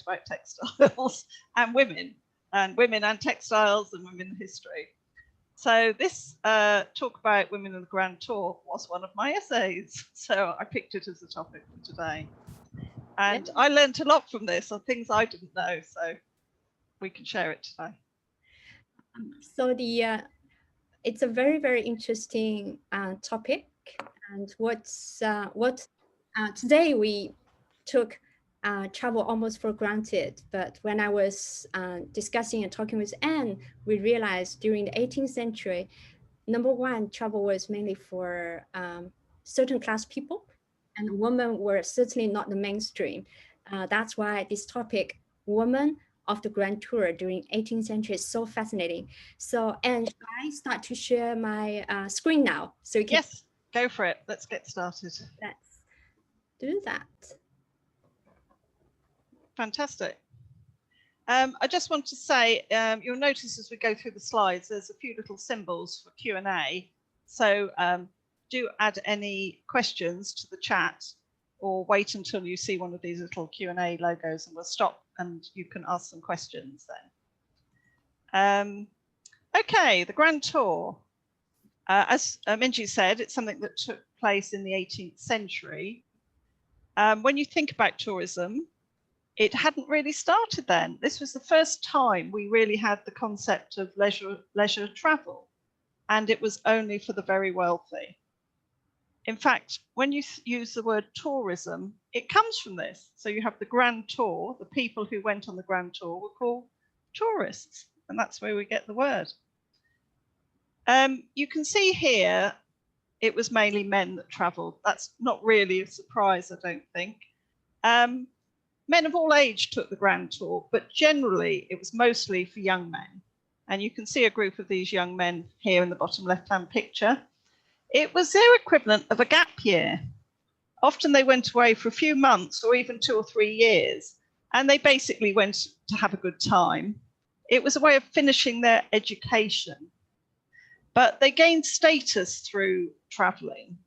about textiles and women and textiles and women in history. So this talk about women in the Grand Tour was one of my essays. So I picked it as a topic for today. And I learned a lot from this, on things I didn't know. So we can share it today. So it's a very, very interesting topic. And today we took travel almost for granted. But when I was discussing and talking with Anne, we realized during the 18th century, number one, travel was mainly for certain class people, and women were certainly not the mainstream. That's why this topic, women of the Grand Tour during 18th century, is so fascinating. So, and I start to share my screen now. So you can yes, go for it. Let's get started. Let's do that. Fantastic. I just want to say, you'll notice as we go through the slides, there's a few little symbols for Q&A. So do add any questions to the chat, or wait until you see one of these little Q&A logos and we'll stop and you can ask some questions then. Okay, the Grand Tour. As Minji said, it's something that took place in the 18th century. When you think about tourism, it hadn't really started then. This was the first time we really had the concept of leisure travel, and it was only for the very wealthy. In fact, when you use the word tourism, it comes from this. So you have the Grand Tour, the people who went on the Grand Tour were called tourists, and that's where we get the word. You can see here, it was mainly men that travelled. That's not really a surprise, I don't think. Men of all age took the Grand Tour, but generally it was mostly for young men. And you can see a group of these young men here in the bottom left-hand picture. It was their equivalent of a gap year. Often they went away for a few months or even 2 or 3 years, and they basically went to have a good time. It was a way of finishing their education. But they gained status through traveling.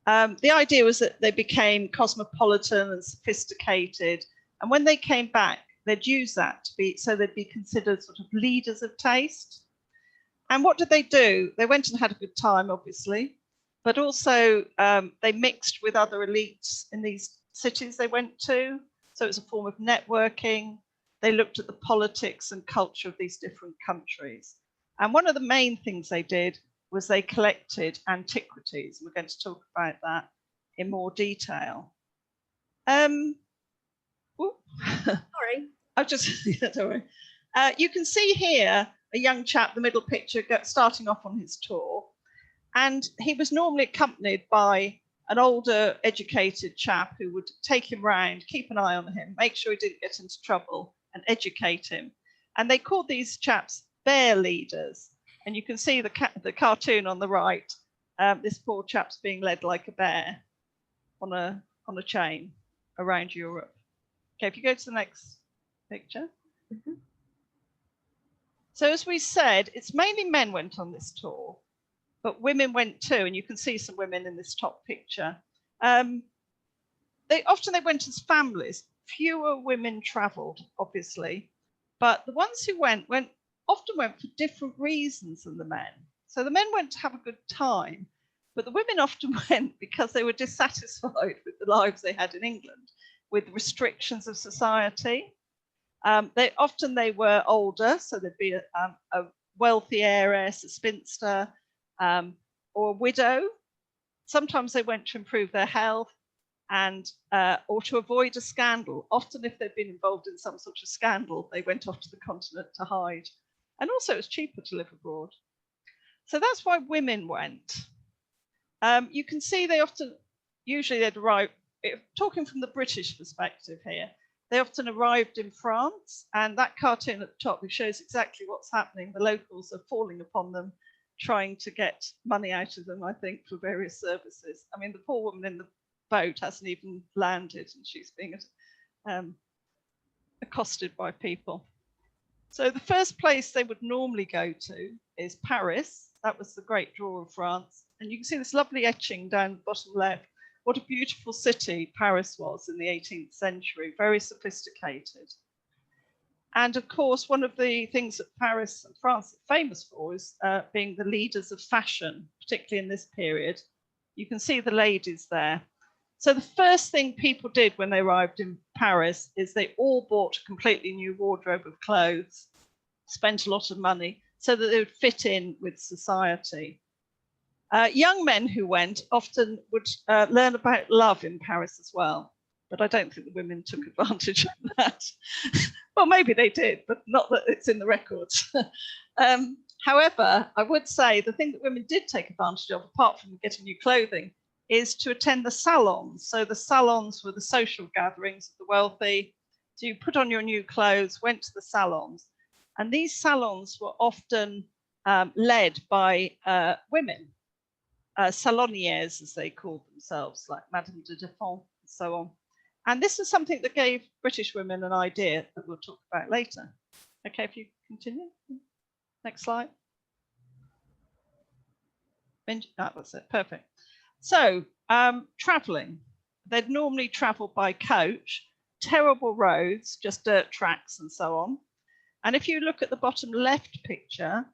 The idea was that they became cosmopolitan and sophisticated. And when they came back, they'd use that to be, so they'd be considered sort of leaders of taste. And what did they do? They went and had a good time, obviously, but also they mixed with other elites in these cities they went to. So it was a form of networking. They looked at the politics and culture of these different countries. And one of the main things they did was they collected antiquities. We're going to talk about that in more detail. Sorry. I've just, yeah, don't worry. You can see here a young chap, the middle picture, starting off on his tour. And he was normally accompanied by an older, educated chap who would take him round, keep an eye on him, make sure he didn't get into trouble, and educate him. And they called these chaps bear leaders. And you can see the cartoon on the right. This poor chap's being led like a bear on a chain around Europe. Okay, if you go to the next picture. Mm-hmm. So as we said, it's mainly men went on this tour, but women went too, and you can see some women in this top picture. They went as families. Fewer women travelled, obviously, but the ones who often went for different reasons than the men. So the men went to have a good time, but the women often went because they were dissatisfied with the lives they had in England, with restrictions of society. They were older, so there'd be a wealthy heiress, a spinster, or a widow. Sometimes they went to improve their health and or to avoid a scandal. Often if they'd been involved in some sort of scandal, they went off to the continent to hide. And also it was cheaper to live abroad. So that's why women went. You can see usually they'd arrive, talking from the British perspective here, they often arrived in France, and that cartoon at the top shows exactly what's happening. The locals are falling upon them, trying to get money out of them, I think, for various services. I mean, the poor woman in the boat hasn't even landed, and she's being accosted by people. So the first place they would normally go to is Paris. That was the great draw of France. And you can see this lovely etching down the bottom left what a beautiful city Paris was in the 18th century, very sophisticated. And of course, one of the things that Paris and France are famous for is being the leaders of fashion, particularly in this period. You can see the ladies there. So the first thing people did when they arrived in Paris is they all bought a completely new wardrobe of clothes, spent a lot of money so that they would fit in with society. Young men who went often would learn about love in Paris as well, but I don't think the women took advantage of that. Well, maybe they did, but not that it's in the records. However, I would say the thing that women did take advantage of, apart from getting new clothing, is to attend the salons. So the salons were the social gatherings of the wealthy. So you put on your new clothes, went to the salons, and these salons were often led by women, salonières, as they called themselves, like Madame de Deffand and so on. And this is something that gave British women an idea that we'll talk about later. Okay, if you continue. Next slide. That's it, perfect. So traveling, they'd normally travel by coach, terrible roads, just dirt tracks and so on. And if you look at the bottom left picture,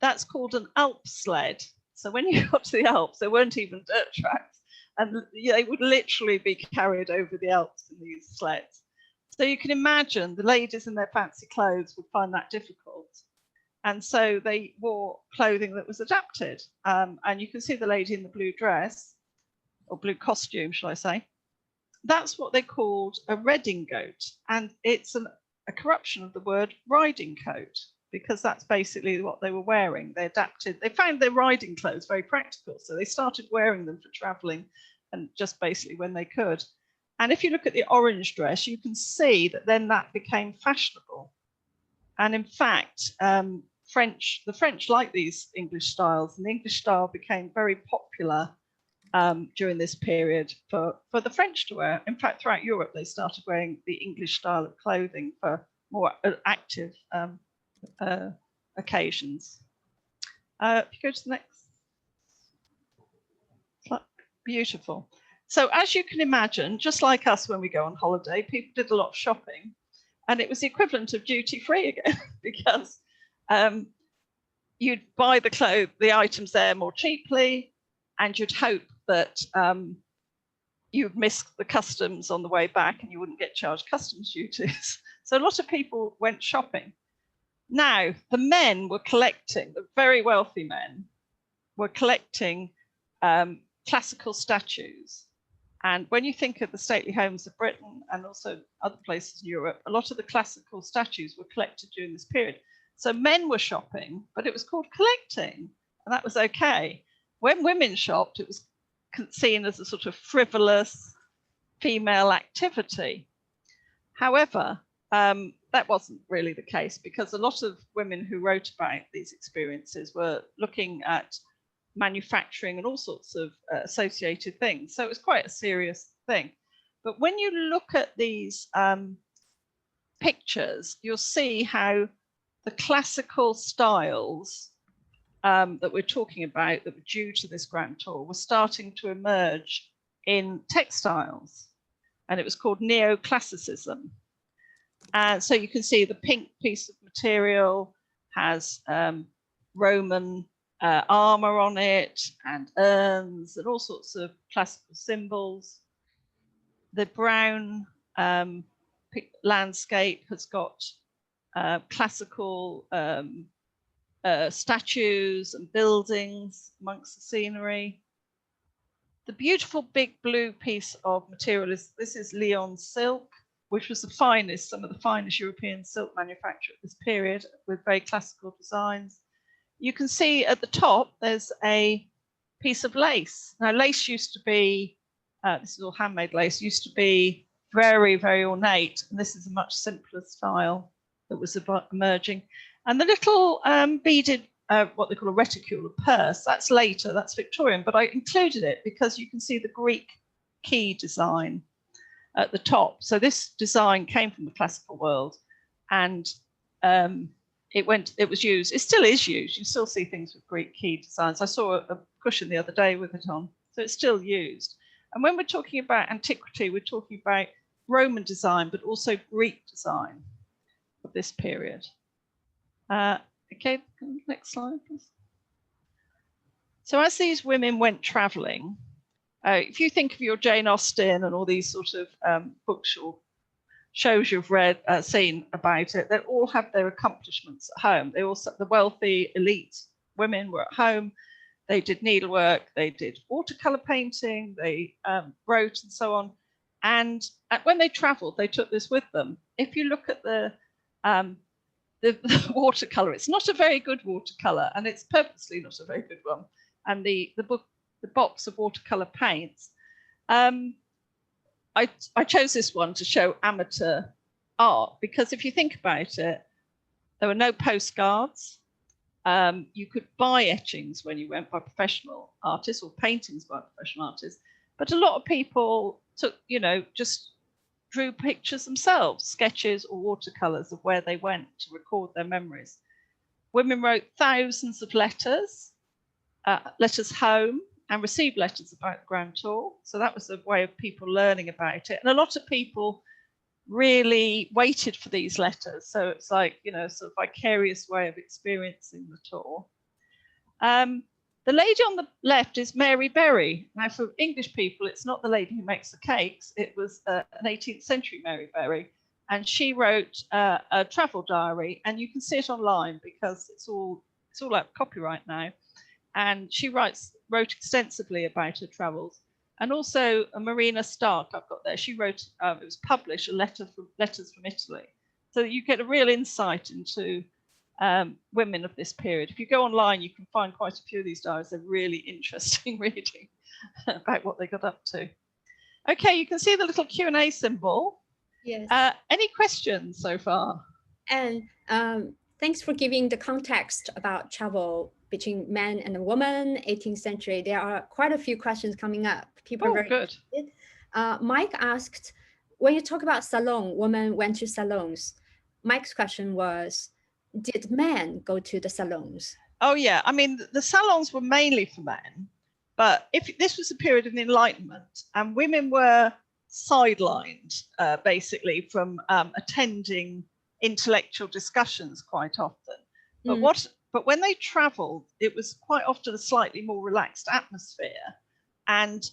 that's called an Alp sled. So when you got to the Alps, there weren't even dirt tracks, and they would literally be carried over the Alps in these sleds. So you can imagine the ladies in their fancy clothes would find that difficult. And so they wore clothing that was adapted. And you can see the lady in the blue dress, or blue costume, shall I say. That's what they called a redingote. And it's a corruption of the word riding coat, because that's basically what they were wearing. They adapted, they found their riding clothes very practical. So they started wearing them for traveling and just basically when they could. And if you look at the orange dress, you can see that then that became fashionable. And in fact, the French like these English styles, and the English style became very popular during this period for the French to wear. In fact, throughout Europe, they started wearing the English style of clothing for more active occasions. If you go to the next, beautiful. So as you can imagine, just like us when we go on holiday, people did a lot of shopping, and it was the equivalent of duty-free again, because you'd buy the items there more cheaply, and you'd hope that you'd miss the customs on the way back and you wouldn't get charged customs duties. So a lot of people went shopping. Now, the men were collecting, the very wealthy men were collecting classical statues. And when you think of the stately homes of Britain and also other places in Europe, a lot of the classical statues were collected during this period. So men were shopping, but it was called collecting, and that was okay. When women shopped, it was seen as a sort of frivolous female activity. However, that wasn't really the case, because a lot of women who wrote about these experiences were looking at manufacturing and all sorts of associated things. So it was quite a serious thing. But when you look at these pictures, you'll see how the classical styles that we're talking about that were due to this grand tour were starting to emerge in textiles. And it was called neoclassicism. And so you can see the pink piece of material has Roman armor on it, and urns, and all sorts of classical symbols. The brown landscape has got classical statues and buildings amongst the scenery. The beautiful big blue piece of material this is Lyon silk, which was some of the finest European silk manufacture at this period, with very classical designs. You can see at the top, there's a piece of lace. Now, lace used to be, this is all handmade lace, used to be very, very ornate. And this is a much simpler style that was emerging. And the little beaded, what they call a reticule, a purse, that's later, that's Victorian. But I included it because you can see the Greek key design at the top. So this design came from the classical world, and it was used, it still is used. You still see things with Greek key designs. I saw a cushion the other day with it on, so it's still used. And when we're talking about antiquity, we're talking about Roman design, but also Greek design of this period. Okay, next slide, please. So as these women went traveling, if you think of your Jane Austen and all these sort of books or shows you've read, seen about it, they all have their accomplishments at home. They also, the wealthy elite women were at home. They did needlework, they did watercolor painting, they wrote and so on. And when they traveled, they took this with them. If you look at the watercolor, it's not a very good watercolor, and it's purposely not a very good one. And the box of watercolor paints. I chose this one to show amateur art, because if you think about it, there were no postcards. You could buy etchings when you went by professional artists, or paintings by professional artists. But a lot of people took, just drew pictures themselves, sketches or watercolors of where they went to record their memories. Women wrote thousands of letters home, and received letters about the Grand Tour. So that was a way of people learning about it. And a lot of people really waited for these letters. So it's like, sort of vicarious way of experiencing the tour. The lady on the left is Mary Berry. Now, for English people, it's not the lady who makes the cakes. It was an 18th century Mary Berry. And she wrote a travel diary, and you can see it online because it's all out of copyright now. And she wrote extensively about her travels. And also Marina Stark, I've got there, she wrote, it was published, letters from Italy. So that you get a real insight into women of this period. If you go online, you can find quite a few of these diaries. They're really interesting reading about what they got up to. Okay, you can see the little Q&A symbol. Yes. Any questions so far? And thanks for giving the context about travel between men and women, 18th century. There are quite a few questions coming up. People are very good. interested. Mike asked, when you talk about salon, women went to salons. Mike's question was, did men go to the salons? Oh yeah, I mean, the salons were mainly for men, but if this was a period of the Enlightenment, and women were sidelined basically from attending intellectual discussions quite often. But when they traveled, it was quite often a slightly more relaxed atmosphere. And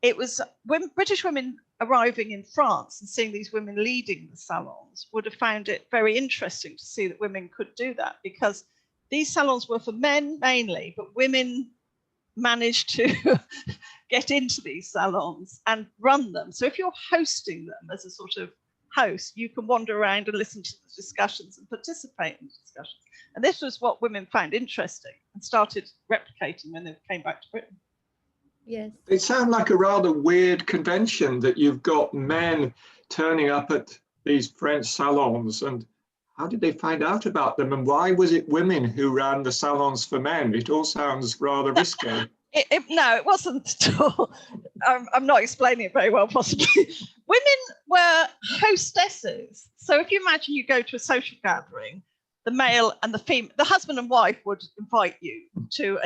it was when British women arriving in France and seeing these women leading the salons would have found it very interesting to see that women could do that, because these salons were for men mainly, but women managed to get into these salons and run them. So if you're hosting them as a sort of host, you can wander around and listen to the discussions and participate in the discussions. And this was what women found interesting and started replicating when they came back to Britain. Yes. It sounds like a rather weird convention that you've got men turning up at these French salons. And how did they find out about them? And why was it women who ran the salons for men? It all sounds rather risky. No, it wasn't at all. I'm not explaining it very well, possibly. Women were hostesses. So if you imagine you go to a social gathering, the male and the female, the husband and wife would invite you to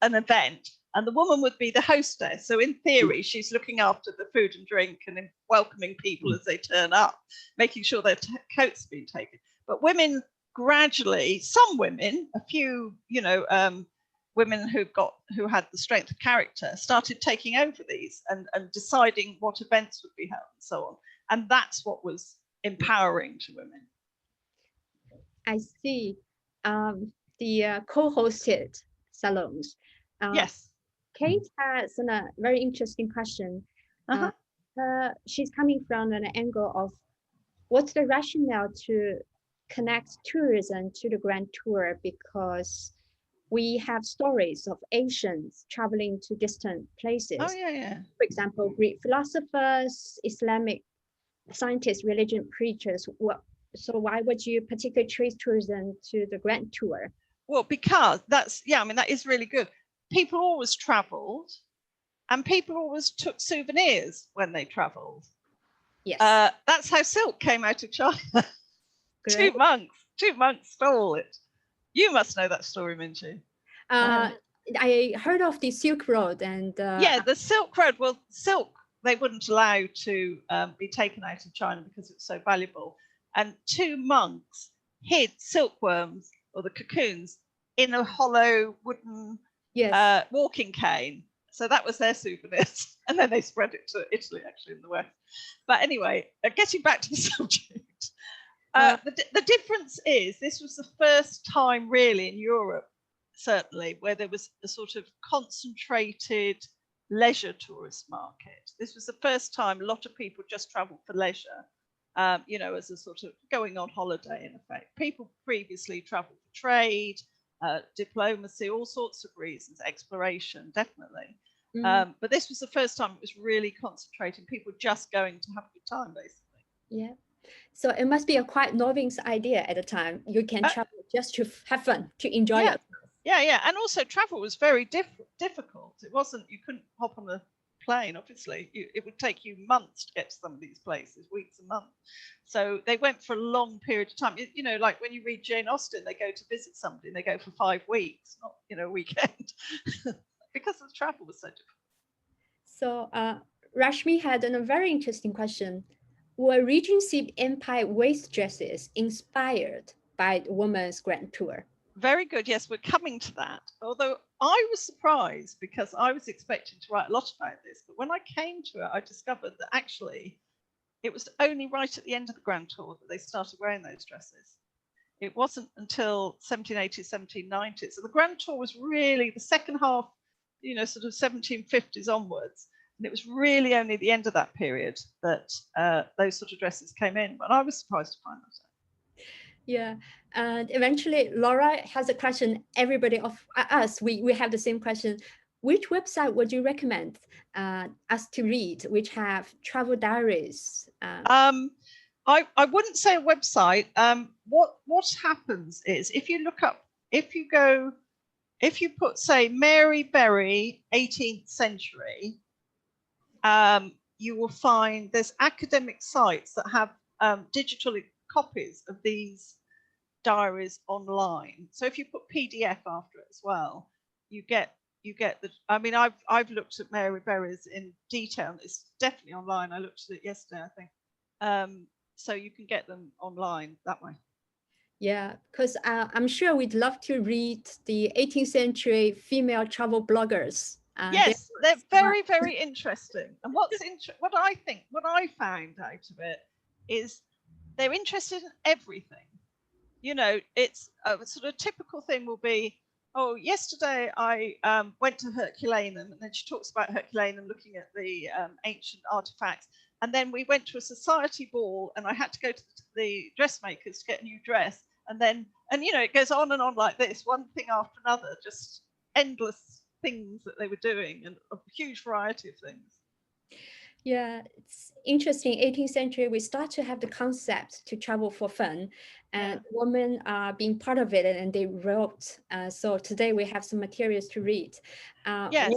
an event, and the woman would be the hostess. So in theory, she's looking after the food and drink and welcoming people as they turn up, making sure their coats have been taken. But women gradually, some women, a few, women who had the strength of character started taking over these and deciding what events would be held and so on. And that's what was empowering to women. I see. The co-hosted salons. Yes. Kate has a very interesting question. She's coming from an angle of what's the rationale to connect tourism to the Grand Tour, because we have stories of Asians traveling to distant places. Oh, yeah. For example, Greek philosophers, Islamic scientists, religion preachers. So why would you particularly trace tourism to the Grand Tour? Well, because that is really good. People always traveled, and people always took souvenirs when they traveled. Yes. That's how silk came out of China. Great. Two monks stole it. You must know that story, Minji. I heard of the Silk Road and yeah, the Silk Road. Well, silk they wouldn't allow to be taken out of China because it's so valuable. And 2 monks hid silkworms or the cocoons in a hollow wooden walking cane. So that was their souvenirs. And then they spread it to Italy, actually, in the West. But anyway, getting back to the subject, the difference is this was the first time really in Europe, certainly, where there was a sort of concentrated leisure tourist market. This was the first time a lot of people just traveled for leisure, you know, as a sort of going on holiday in effect. People previously traveled for trade, diplomacy, all sorts of reasons, exploration, definitely. But this was the first time it was really concentrating, people just going to have a good time, basically. Yeah. So it must be a quite novice idea at the time. You can travel just to have fun, to enjoy it. Yeah. And also travel was very difficult. It wasn't, you couldn't hop on a plane, obviously. It would take you months to get to some of these places, weeks and months. So they went for a long period of time. You know, like when you read Jane Austen, they go to visit somebody and they go for 5 weeks, not, you know, a weekend, because the travel was so difficult. So Rashmi had a very interesting question. Were Regency Empire waist dresses inspired by the Women's Grand Tour? Very good. Yes, we're coming to that. Although I was surprised because I was expecting to write a lot about this. But when I came to it, I discovered that actually it was only right at the end of the Grand Tour that they started wearing those dresses. It wasn't until 1780, 1790. So the Grand Tour was really the second half, you know, sort of 1750s onwards. And it was really only at the end of that period that those sort of dresses came in. But I was surprised to find that out. Yeah, and eventually Laura has a question. Everybody of us, we have the same question. Which website would you recommend us to read, which have travel diaries? I wouldn't say a website. What happens is if you look up, if you put, say, Mary Berry, 18th century, you will find there's academic sites that have digital copies of these diaries online. So if you put PDF after it as well, you get the, I mean, I've looked at Mary Berry's in detail. It's definitely online. I looked at it yesterday, I think. So you can get them online that way. Yeah, because I'm sure we'd love to read the 18th century female travel bloggers. Yes, they're very, very interesting. And what I found out of it is they're interested in everything. You know, it's a sort of typical thing will be, oh, yesterday I went to Herculaneum, and then she talks about Herculaneum looking at the ancient artifacts. And then we went to a society ball and I had to go to the dressmakers to get a new dress. And you know, it goes on and on like this, one thing after another, just endless things that they were doing and a huge variety of things. Yeah, it's interesting. 18th century, we start to have the concept to travel for fun, and women are being part of it, and they wrote. So today we have some materials to read. Yes.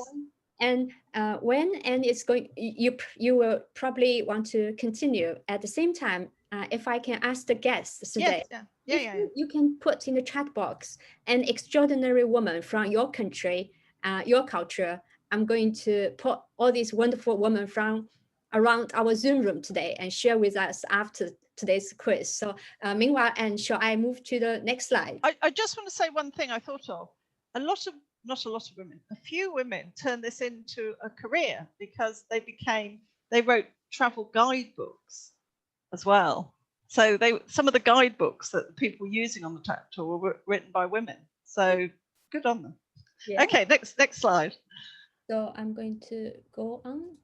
And it's going, you will probably want to continue at the same time. If I can ask the guests today, you can put in the chat box an extraordinary woman from your country, your culture. I'm going to put all these wonderful women from around our Zoom room today and share with us after today's quiz. So meanwhile, and shall I move to the next slide? I just want to say one thing I thought of. Not a lot of women, a few women turned this into a career because they wrote travel guidebooks as well. So some of the guidebooks that people were using on the travel tour were written by women. So good on them. Yeah. Okay, next slide. So I'm going to go on.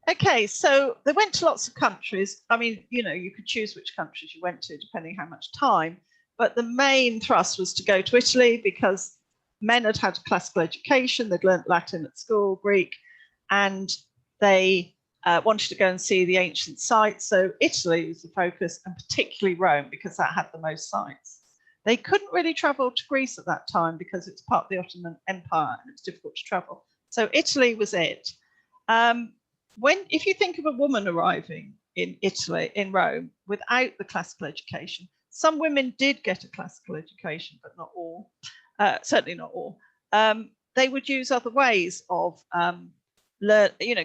Okay, so they went to lots of countries. I mean, you know, you could choose which countries you went to depending how much time. But the main thrust was to go to Italy because men had had a classical education. They'd learnt Latin at school, Greek, and they wanted to go and see the ancient sites. So Italy was the focus, and particularly Rome, because that had the most sites. They couldn't really travel to Greece at that time because it's part of the Ottoman Empire and it's difficult to travel. So Italy was it. If you think of a woman arriving in Italy, in Rome, without the classical education, some women did get a classical education, but not all, certainly not all. They would use other ways of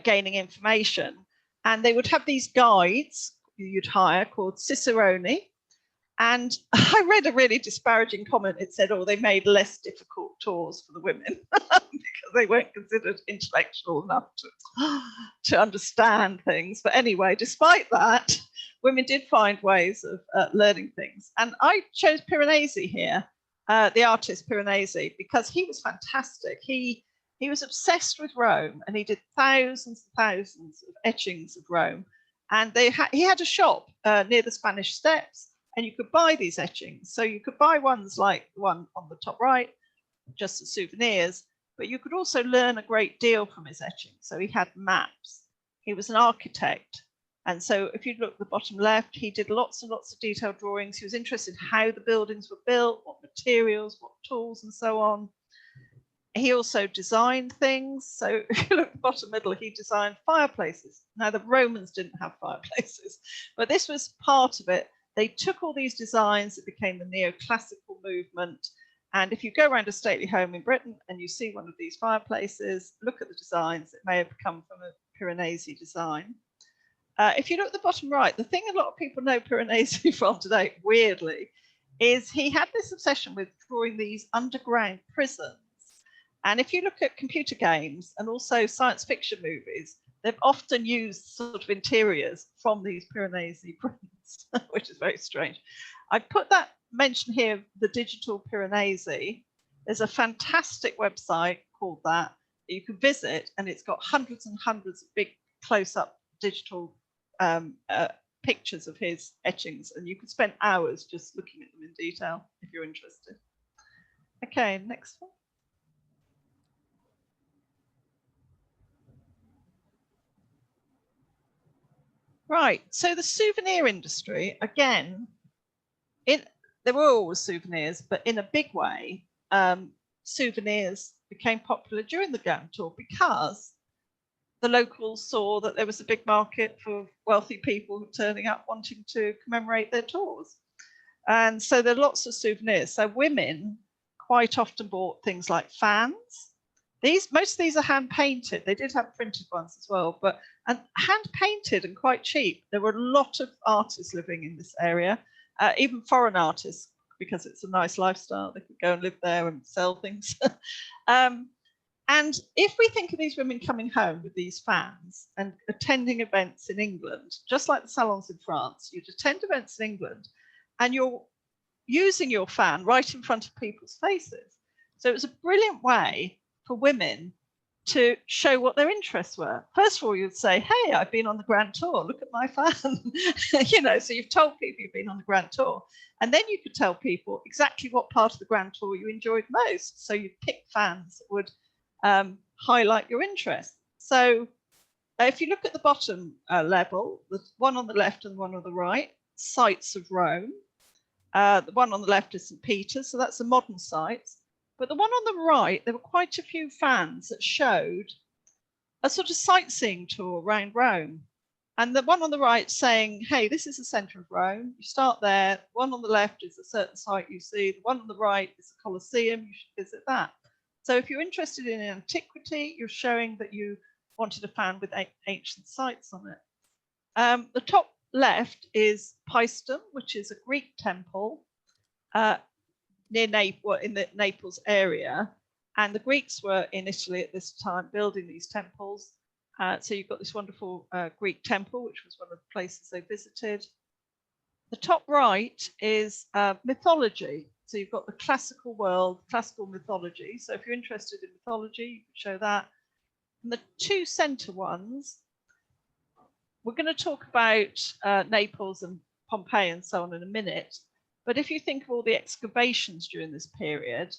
gaining information, and they would have these guides you'd hire called ciceroni. And I read a really disparaging comment. It said, oh, they made less difficult tours for the women because they weren't considered intellectual enough to understand things. But anyway, despite that, women did find ways of learning things. And I chose Piranesi here, the artist Piranesi, because he was fantastic. He was obsessed with Rome, and he did thousands and thousands of etchings of Rome. And he had a shop near the Spanish Steps, and you could buy these etchings. So you could buy ones like the one on the top right, just as souvenirs, but you could also learn a great deal from his etchings. So he had maps. He was an architect. And so if you look at the bottom left, he did lots and lots of detailed drawings. He was interested in how the buildings were built, what materials, what tools, and so on. He also designed things. So if you look at the bottom middle, he designed fireplaces. Now, the Romans didn't have fireplaces, but this was part of it. They took all these designs, it became the neoclassical movement. And if you go around a stately home in Britain and you see one of these fireplaces, look at the designs, it may have come from a Piranesi design. If you look at the bottom right, the thing a lot of people know Piranesi from today, weirdly, is he had this obsession with drawing these underground prisons. And if you look at computer games and also science fiction movies, they've often used sort of interiors from these Piranesi prints, which is very strange. I put that mention here, the digital Piranesi. There's a fantastic website called that you can visit, and it's got hundreds and hundreds of big close-up digital pictures of his etchings, and you can spend hours just looking at them in detail if you're interested. Okay, next one. Right, so the souvenir industry, again, there were always souvenirs, but in a big way, souvenirs became popular during the Grand Tour because the locals saw that there was a big market for wealthy people turning up wanting to commemorate their tours. And so there are lots of souvenirs. So women quite often bought things like fans. Most of these are hand painted. They did have printed ones as well, but hand painted and quite cheap. There were a lot of artists living in this area, even foreign artists, because it's a nice lifestyle. They could go and live there and sell things. And if we think of these women coming home with these fans and attending events in England, just like the salons in France, you'd attend events in England and you're using your fan right in front of people's faces. So it was a brilliant way for women to show what their interests were. First of all, you'd say, hey, I've been on the Grand Tour, look at my fan. So you've told people you've been on the Grand Tour. And then you could tell people exactly what part of the Grand Tour you enjoyed most. So you'd pick fans that would highlight your interest. So if you look at the bottom level, the one on the left and the one on the right, sites of Rome. The one on the left is St. Peter's, so that's the modern sites. But the one on the right, there were quite a few fans that showed a sort of sightseeing tour around Rome. And the one on the right saying, hey, this is the centre of Rome. You start there. One on the left is a certain site you see. The one on the right is the Colosseum. You should visit that. So if you're interested in antiquity, you're showing that you wanted a fan with ancient sites on it. The top left is Paestum, which is a Greek temple near in the Naples area. And the Greeks were in Italy at this time building these temples. So you've got this wonderful Greek temple, which was one of the places they visited. The top right is mythology. So you've got the classical world, classical mythology. So if you're interested in mythology, you can show that. And the two center ones, we're going to talk about Naples and Pompeii and so on in a minute. But if you think of all the excavations during this period,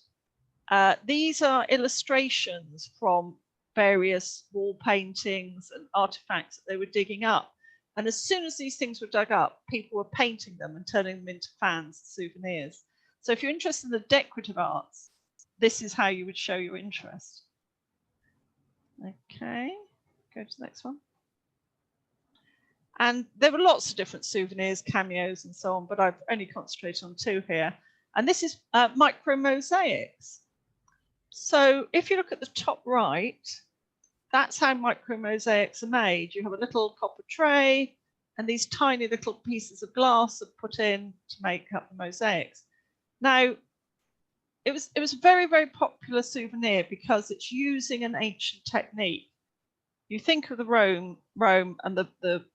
these are illustrations from various wall paintings and artifacts that they were digging up. And as soon as these things were dug up, people were painting them and turning them into fans, souvenirs. So if you're interested in the decorative arts, this is how you would show your interest. Okay, go to the next one. And there were lots of different souvenirs, cameos and so on, but I've only concentrated on two here. And this is micro mosaics. So if you look at the top right, that's how micro mosaics are made. You have a little copper tray and these tiny little pieces of glass are put in to make up the mosaics. Now, it was a very, very popular souvenir because it's using an ancient technique. You think of the Rome and the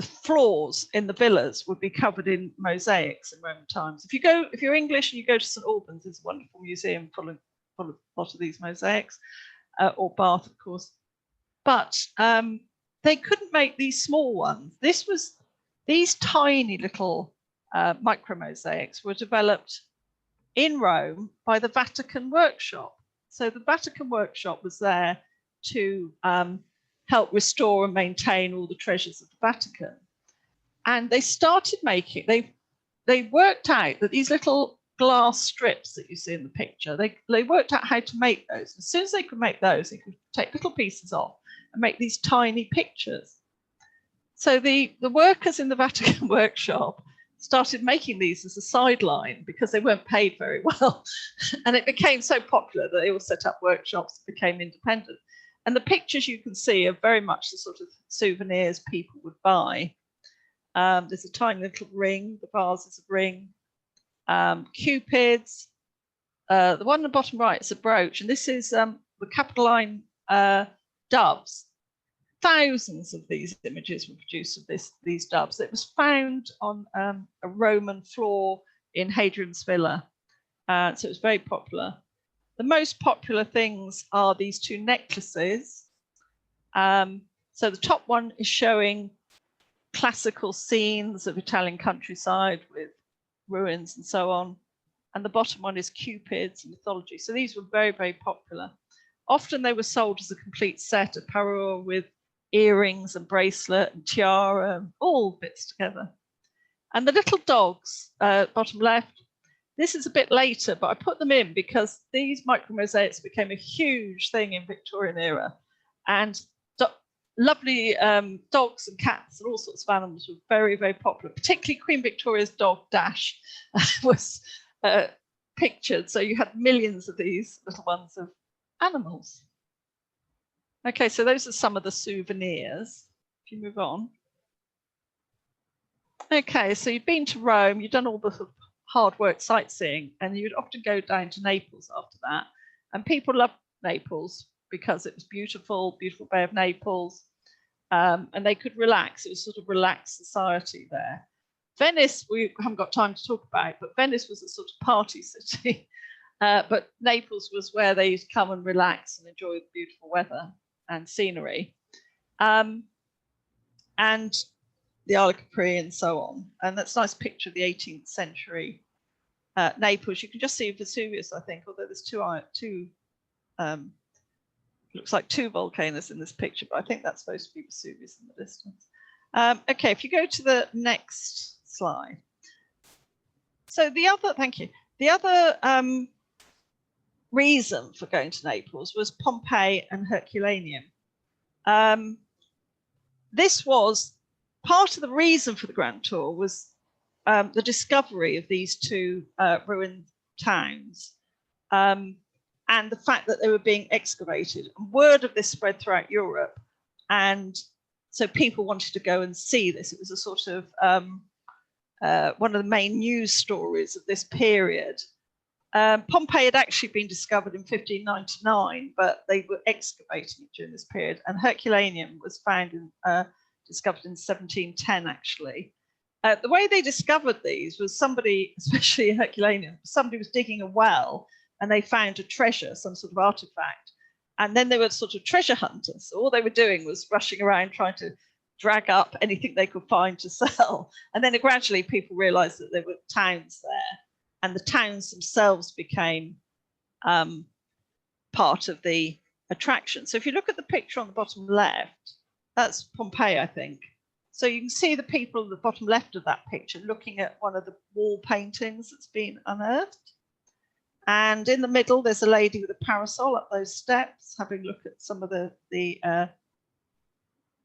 floors in the villas would be covered in mosaics in Roman times. If you're English and you go to St Albans, there's a wonderful museum full of a lot of these mosaics, or Bath, of course. But they couldn't make these small ones. These tiny little micro mosaics were developed in Rome by the Vatican workshop. So the Vatican workshop was there to help restore and maintain all the treasures of the Vatican. And they started making, they worked out that these little glass strips that you see in the picture, they worked out how to make those. As soon as they could make those, they could take little pieces off and make these tiny pictures. So the workers in the Vatican workshop started making these as a sideline because they weren't paid very well. And it became so popular that they all set up workshops, became independent. And the pictures you can see are very much the sort of souvenirs people would buy. There's a tiny little ring, the vase is a ring, cupids. The one on the bottom right is a brooch, and this is the Capitoline doves. Thousands of these images were produced of these doves. It was found on a Roman floor in Hadrian's Villa, so it was very popular. The most popular things are these two necklaces. So the top one is showing classical scenes of Italian countryside with ruins and so on. And the bottom one is cupids and mythology. So these were very, very popular. Often they were sold as a complete set, a parure with earrings and bracelet and tiara, all bits together. And the little dogs, bottom left, this is a bit later, but I put them in because these micro mosaics became a huge thing in Victorian era. And lovely dogs and cats and all sorts of animals were very, very popular. Particularly Queen Victoria's dog Dash was pictured. So you had millions of these little ones of animals. Okay, so those are some of the souvenirs. If you move on. Okay, so you've been to Rome, you've done all the sort of hard work sightseeing, and you'd often go down to Naples after that. And people loved Naples because it was beautiful, beautiful Bay of Naples, and they could relax. It was sort of relaxed society there. Venice, we haven't got time to talk about, but Venice was a sort of party city. But Naples was where they used to come and relax and enjoy the beautiful weather and scenery. And the Isle of Capri and so on. And that's a nice picture of the 18th century Naples. You can just see Vesuvius, I think, although there's looks like two volcanoes in this picture, but I think that's supposed to be Vesuvius in the distance. Okay, if you go to the next slide. So the other reason for going to Naples was Pompeii and Herculaneum. This was part of the reason for the Grand Tour was the discovery of these two ruined towns and the fact that they were being excavated. Word of this spread throughout Europe, and so people wanted to go and see this. It was a sort of one of the main news stories of this period. Pompeii had actually been discovered in 1599, but they were excavating it during this period. And Herculaneum was found discovered in 1710, actually. The way they discovered these was somebody, especially Herculaneum, somebody was digging a well and they found a treasure, some sort of artifact. And then they were sort of treasure hunters. So all they were doing was rushing around trying to drag up anything they could find to sell. And then gradually people realized that there were towns there, and the towns themselves became part of the attraction. So if you look at the picture on the bottom left, that's Pompeii, I think. So you can see the people at the bottom left of that picture looking at one of the wall paintings that's been unearthed. And in the middle, there's a lady with a parasol up those steps, having a look at some of the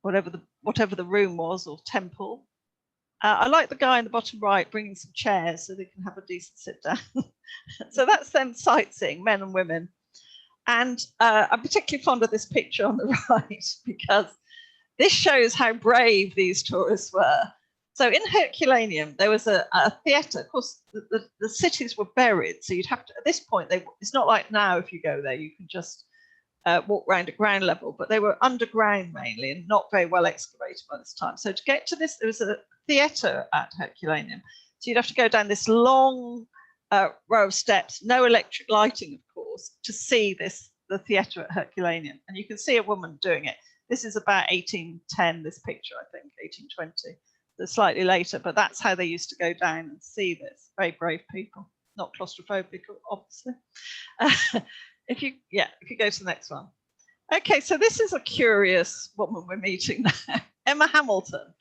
whatever the whatever the room was, or temple. I like the guy in the bottom right bringing some chairs so they can have a decent sit down. So that's them sightseeing, men and women. And I'm particularly fond of this picture on the right because this shows how brave these tourists were. So in Herculaneum, there was a theatre. Of course, the cities were buried. So you'd have to, at this point, it's not like now if you go there, you can just walk around at ground level, but they were underground mainly and not very well excavated by this time. So to get to this, there was a theatre at Herculaneum. So you'd have to go down this long row of steps, no electric lighting, of course, to see the theatre at Herculaneum. And you can see a woman doing it. This is about 1810, this picture, I think, 1820. So slightly later, but that's how they used to go down and see this. Very brave people, not claustrophobic, obviously. If you go to the next one. Okay, so this is a curious woman we're meeting now. Emma Hamilton.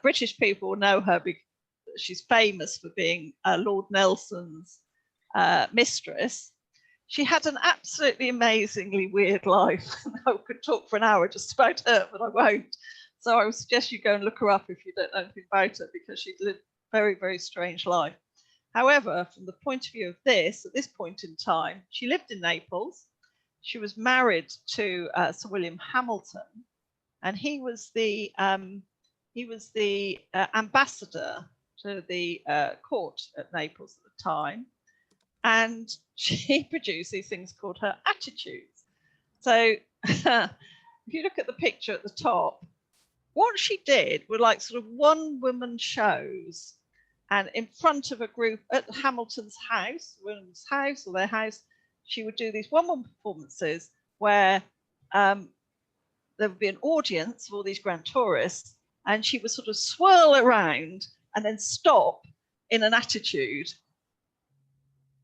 British people know her because she's famous for being Lord Nelson's mistress. She had an absolutely amazingly weird life. I could talk for an hour just about her, but I won't. So I would suggest you go and look her up if you don't know anything about her, because she lived a very, very strange life. However, from the point of view of this, at this point in time, she lived in Naples. She was married to Sir William Hamilton, and he was the ambassador to the court at Naples at the time, and she produced these things called her attitudes. So if you look at the picture at the top, what she did were like sort of one-woman shows. And in front of a group at Hamilton's house, William's house or their house, she would do these one-woman performances where there would be an audience of all these grand tourists, and she would sort of swirl around and then stop in an attitude.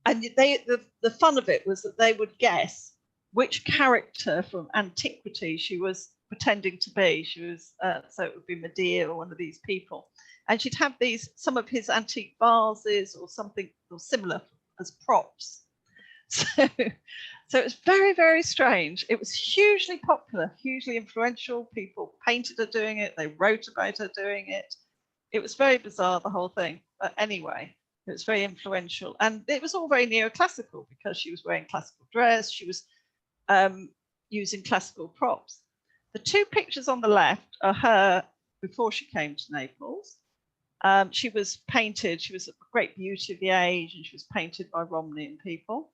And the fun of it was that they would guess which character from antiquity she was pretending to be. She was so it would be Medea or one of these people. And she'd have some of his antique vases or something or similar as props. So it was very, very strange. It was hugely popular, hugely influential. People painted her doing it. They wrote about her doing it. It was very bizarre, the whole thing. But anyway, it was very influential. And it was all very neoclassical because she was wearing classical dress. She was using classical props. The two pictures on the left are her before she came to Naples. She was painted, she was a great beauty of the age, and she was painted by Romney and people.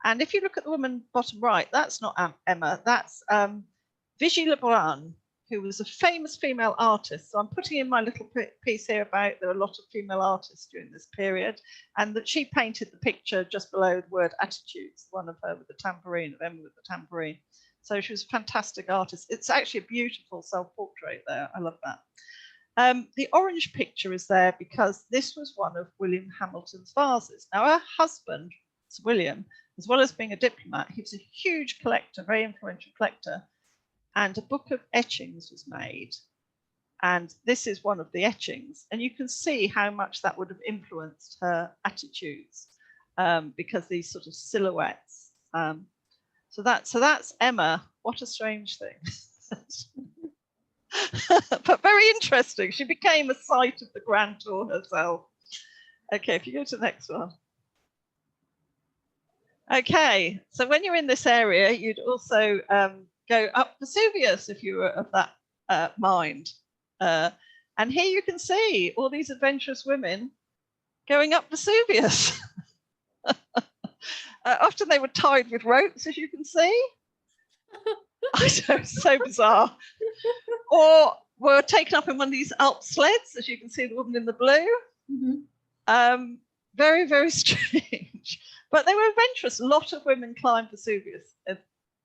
And if you look at the woman bottom right, that's not Emma, that's Vigie Lebrun, who was a famous female artist. So I'm putting in my little piece here about there are a lot of female artists during this period, and that she painted the picture just below the word attitudes, one of her with the tambourine, of Emma with the tambourine. So she was a fantastic artist. It's actually a beautiful self-portrait there. I love that. The orange picture is there because this was one of William Hamilton's vases. Now, her husband, Sir William, as well as being a diplomat, he was a huge collector, very influential collector, and a book of etchings was made. And this is one of the etchings. And you can see how much that would have influenced her attitudes because these sort of silhouettes. So that's Emma. What a strange thing. But very interesting. She became a sight of the Grand Tour herself. Okay, if you go to the next one. Okay, so when you're in this area, you'd also go up Vesuvius if you were of that mind. And here you can see all these adventurous women going up Vesuvius. Often they were tied with ropes, as you can see. I know, so bizarre. Or were taken up in one of these Alp sleds, as you can see the woman in the blue. Mm-hmm. Very, very strange. But they were adventurous. A lot of women climbed Vesuvius in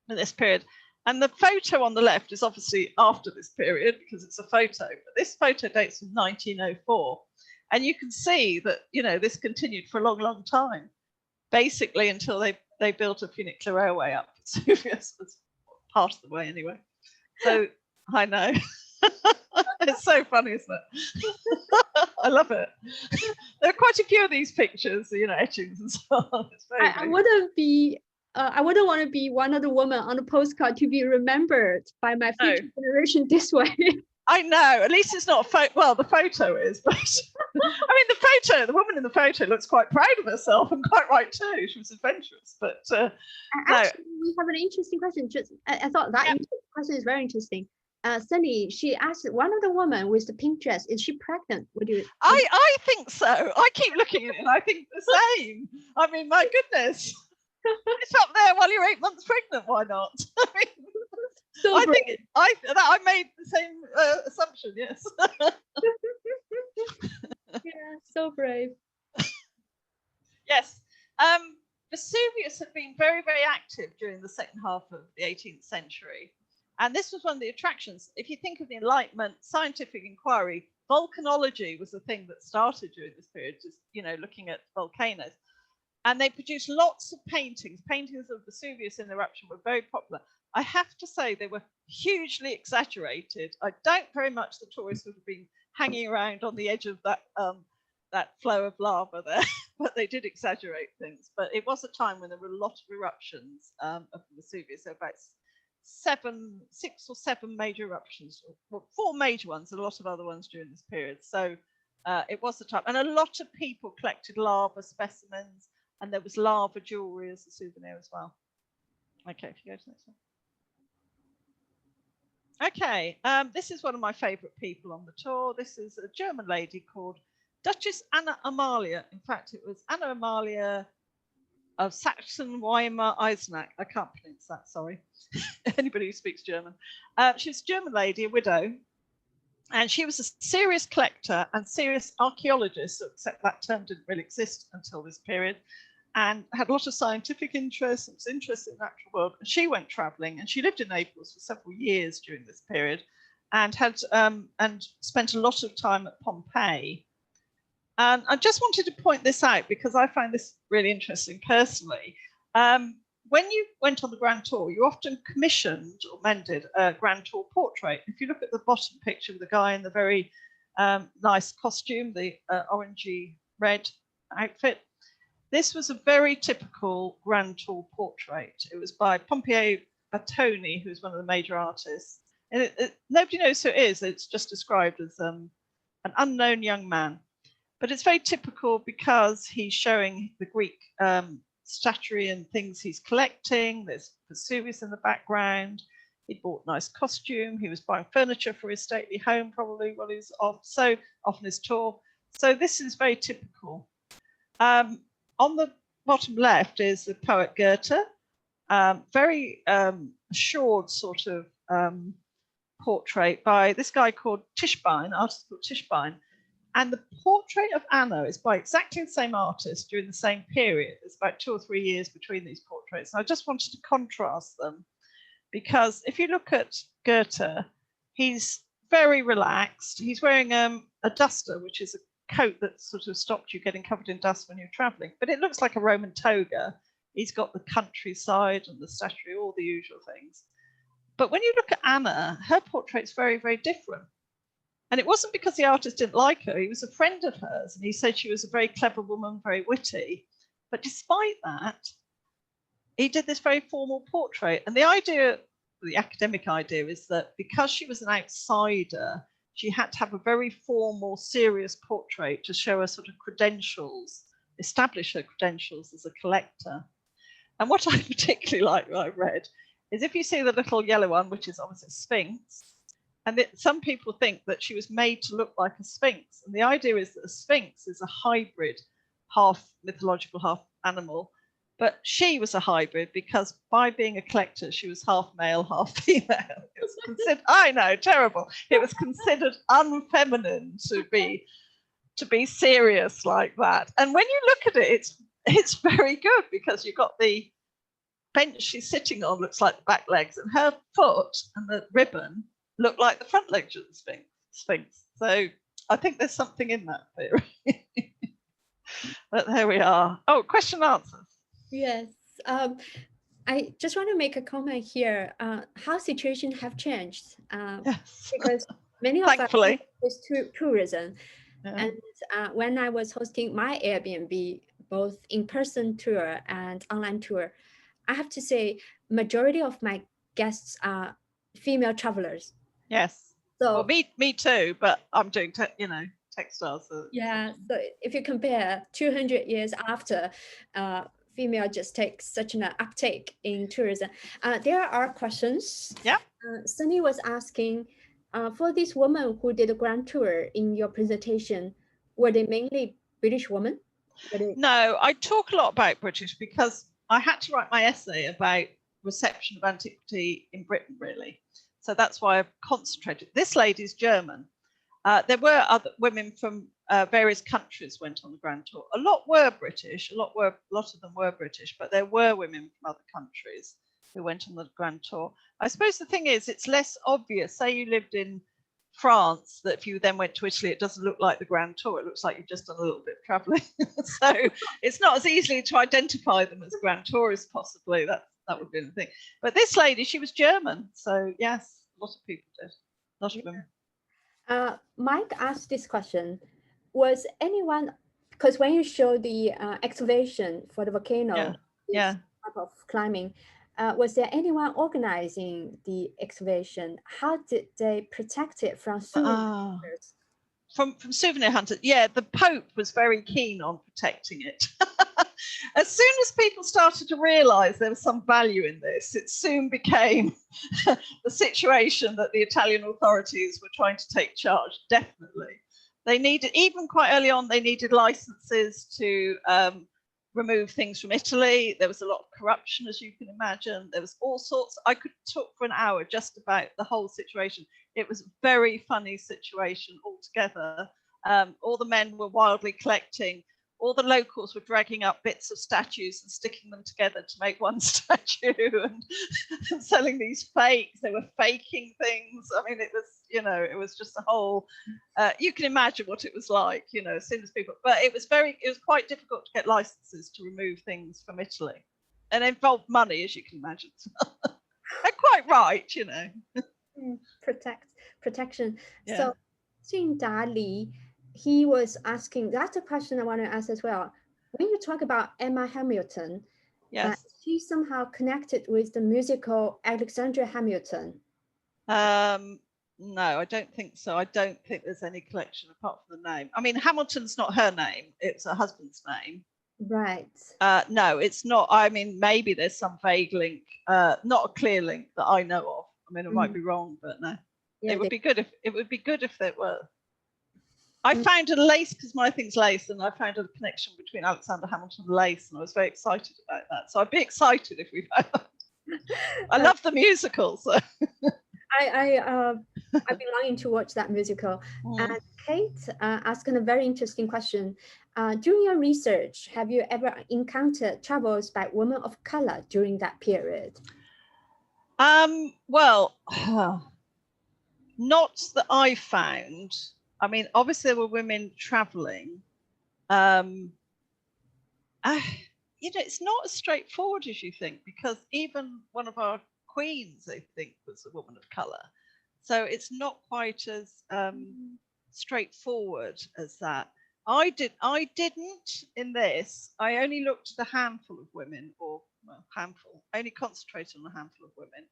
this period. And the photo on the left is obviously after this period because it's a photo. But this photo dates from 1904. And you can see that, you know, this continued for a long, long time. Basically until they built a funicular railway up Vesuvius. Part of the way anyway. So I know. It's so funny, isn't it? I love it. There are quite a few of these pictures, you know, etchings and so on. It's very I wouldn't want to be one of the women on the postcard to be remembered by my future generation this way. I know. At least it's not a photo. Well, the photo is, but I mean, the woman in the photo looks quite proud of herself, and quite right too. She was adventurous, but no. Actually, we have an interesting question. I thought that question is very interesting. Sunny, she asked one of the women with the pink dress, is she pregnant? I think so. I keep looking at it and I think the same. I mean, my goodness. It's up there while you're 8 months pregnant. Why not? I mean, so I think I made the same assumption. Yes. Yeah, so brave. Yes. Vesuvius had been very, very active during the second half of the 18th century. And this was one of the attractions. If you think of the Enlightenment, scientific inquiry, volcanology was the thing that started during this period, just, looking at volcanoes. And they produced lots of paintings. Paintings of Vesuvius in eruption were very popular. I have to say they were hugely exaggerated. I doubt very much the tourists would have been hanging around on the edge of that flow of lava there, but they did exaggerate things. But it was a time when there were a lot of eruptions of Vesuvius. So about 6 or 7 major eruptions, well, 4 major ones, and a lot of other ones during this period. So it was a time, and a lot of people collected lava specimens, and there was lava jewelry as a souvenir as well. Okay, if you go to the next one. Okay, this is one of my favorite people on the tour. This is a German lady called Duchess Anna Amalia. In fact, it was Anna Amalia of Saxon-Weimar-Eisenach. I can't pronounce that, sorry. Anybody who speaks German. She's a German lady, a widow, and she was a serious collector and serious archaeologist, except that term didn't really exist until this period, and had a lot of scientific interest and was interested in the natural world. And she went traveling, and she lived in Naples for several years during this period, and had and spent a lot of time at Pompeii. And I just wanted to point this out because I find this really interesting personally. When you went on the Grand Tour, you often commissioned or mended a Grand Tour portrait. If you look at the bottom picture of the guy in the very nice costume, the orangey red outfit, this was a very typical Grand Tour portrait. It was by Pompeii Batoni, who is one of the major artists. And nobody knows who it is. It's just described as an unknown young man. But it's very typical because he's showing the Greek statuary and things he's collecting. There's Vesuvius in the background. He bought a nice costume. He was buying furniture for his stately home probably while he was off on his tour. So this is very typical. On the bottom left is the poet Goethe, very assured sort of portrait by this guy called Tischbein, artist called Tischbein. And the portrait of Anna is by exactly the same artist during the same period. There's about 2 or 3 years between these portraits. And I just wanted to contrast them because if you look at Goethe, he's very relaxed. He's wearing a duster, which is a coat that sort of stopped you getting covered in dust when you're traveling. But it looks like a Roman toga. He's got the countryside and the statuary, all the usual things. But when you look at Anna, her portrait's very, very different. And it wasn't because the artist didn't like her. He was a friend of hers, and he said she was a very clever woman, very witty. But despite that, he did this very formal portrait. And the idea, the academic idea, is that because she was an outsider, she had to have a very formal, serious portrait to show her sort of credentials, establish her credentials as a collector. And what I particularly like, what I read, is if you see the little yellow one, which is obviously a sphinx, and some people think that she was made to look like a sphinx. And the idea is that a sphinx is a hybrid, half mythological, half animal. But she was a hybrid because by being a collector, she was half male, half female. It was considered, I know, terrible. It was considered unfeminine to be serious like that. And when you look at it, it's very good because you've got the bench she's sitting on looks like the back legs, and her foot and the ribbon look like the front legs of the Sphinx. So I think there's something in that theory. But there we are. Oh, question and answers. Yes. I just want to make a comment here. How situations have changed. Yes. Because many of us was tourism. Yeah. And when I was hosting my Airbnb, both in-person tour and online tour, I have to say majority of my guests are female travelers. Yes. So well, me too, but I'm doing textiles. So yeah, so if you compare 200 years after, female just takes such an uptake in tourism. There are questions. Yeah. Sunny was asking, for these women who did a grand tour in your presentation, were they mainly British women? No, I talk a lot about British because I had to write my essay about reception of antiquity in Britain, really. So that's why I've concentrated. This lady's German. There were other women from various countries went on the grand tour. A lot were British. A lot of them were British, but there were women from other countries who went on the grand tour. I suppose the thing is, it's less obvious. Say you lived in France, that if you then went to Italy, it doesn't look like the grand tour. It looks like you've just done a little bit of traveling. So it's not as easily to identify them as grand tourists, possibly. That would be the thing. But this lady, she was German. So yes, a lot of people did. A lot of women. Mike asked this question: was anyone, because when you show the excavation for the volcano, type of climbing, was there anyone organizing the excavation? How did they protect it from souvenir hunters? From souvenir hunters? Yeah, the Pope was very keen on protecting it. As soon as people started to realize there was some value in this, it soon became the situation that the Italian authorities were trying to take charge. Definitely. They needed, even quite early on, they needed licenses to remove things from Italy. There was a lot of corruption, as you can imagine. There was all sorts. I could talk for an hour just about the whole situation. It was a very funny situation altogether. All the men were wildly collecting. All the locals were dragging up bits of statues and sticking them together to make one statue, and selling these fakes. They were faking things. I mean, it was just a whole, you can imagine what it was like, as soon as people, but it was quite difficult to get licenses to remove things from Italy, and it involved money, as you can imagine. They're quite right, Protection. Yeah. So Jin Dali, he was asking, that's a question I want to ask as well. When you talk about Emma Hamilton, yes, she somehow connected with the musical Alexander Hamilton. No, I don't think so. I don't think there's any collection apart from the name. I mean, Hamilton's not her name, it's her husband's name. Right. No, it's not. I mean, maybe there's some vague link, not a clear link that I know of. I mean, I might be wrong, but no. Yeah, it would be good if there were. I found a lace, because my thing's lace, and I found a connection between Alexander Hamilton and lace, and I was very excited about that. So I'd be excited if we found. I love the musical, so. I've been longing to watch that musical. And Kate asking a very interesting question. During your research, have you ever encountered travels by women of color during that period? Well, not that I found. I mean, obviously there were women traveling. It's not as straightforward as you think, because even one of our queens, I think, was a woman of color. So it's not quite as straightforward as that. I didn't in this. I only looked at a handful of women, I only concentrated on a handful of women.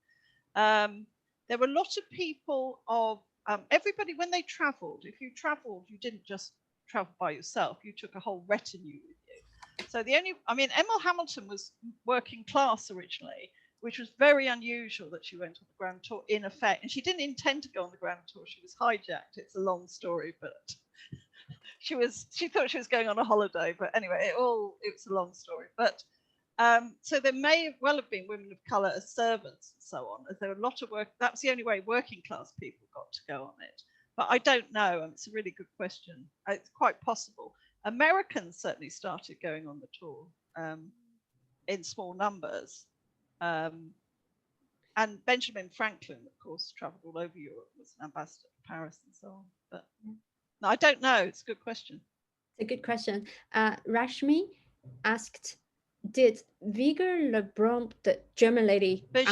There were a lot of people of everybody when they traveled. If you traveled, you didn't just travel by yourself. You took a whole retinue with you. So Emma Hamilton was working class originally, which was very unusual that she went on the grand tour in effect. And she didn't intend to go on the grand tour. She was hijacked. It's a long story, but she thought she was going on a holiday. But anyway, it was a long story. But so there may well have been women of colour as servants and so on, as there were a lot of work. That was the only way working class people got to go on it. But I don't know. It's a really good question. It's quite possible. Americans certainly started going on the tour in small numbers. And Benjamin Franklin, of course, travelled all over Europe, was an ambassador to Paris and so on. But no, I don't know. It's a good question. It's a good question. Rashmi asked, did Vigor Lebrun, the German lady, I'm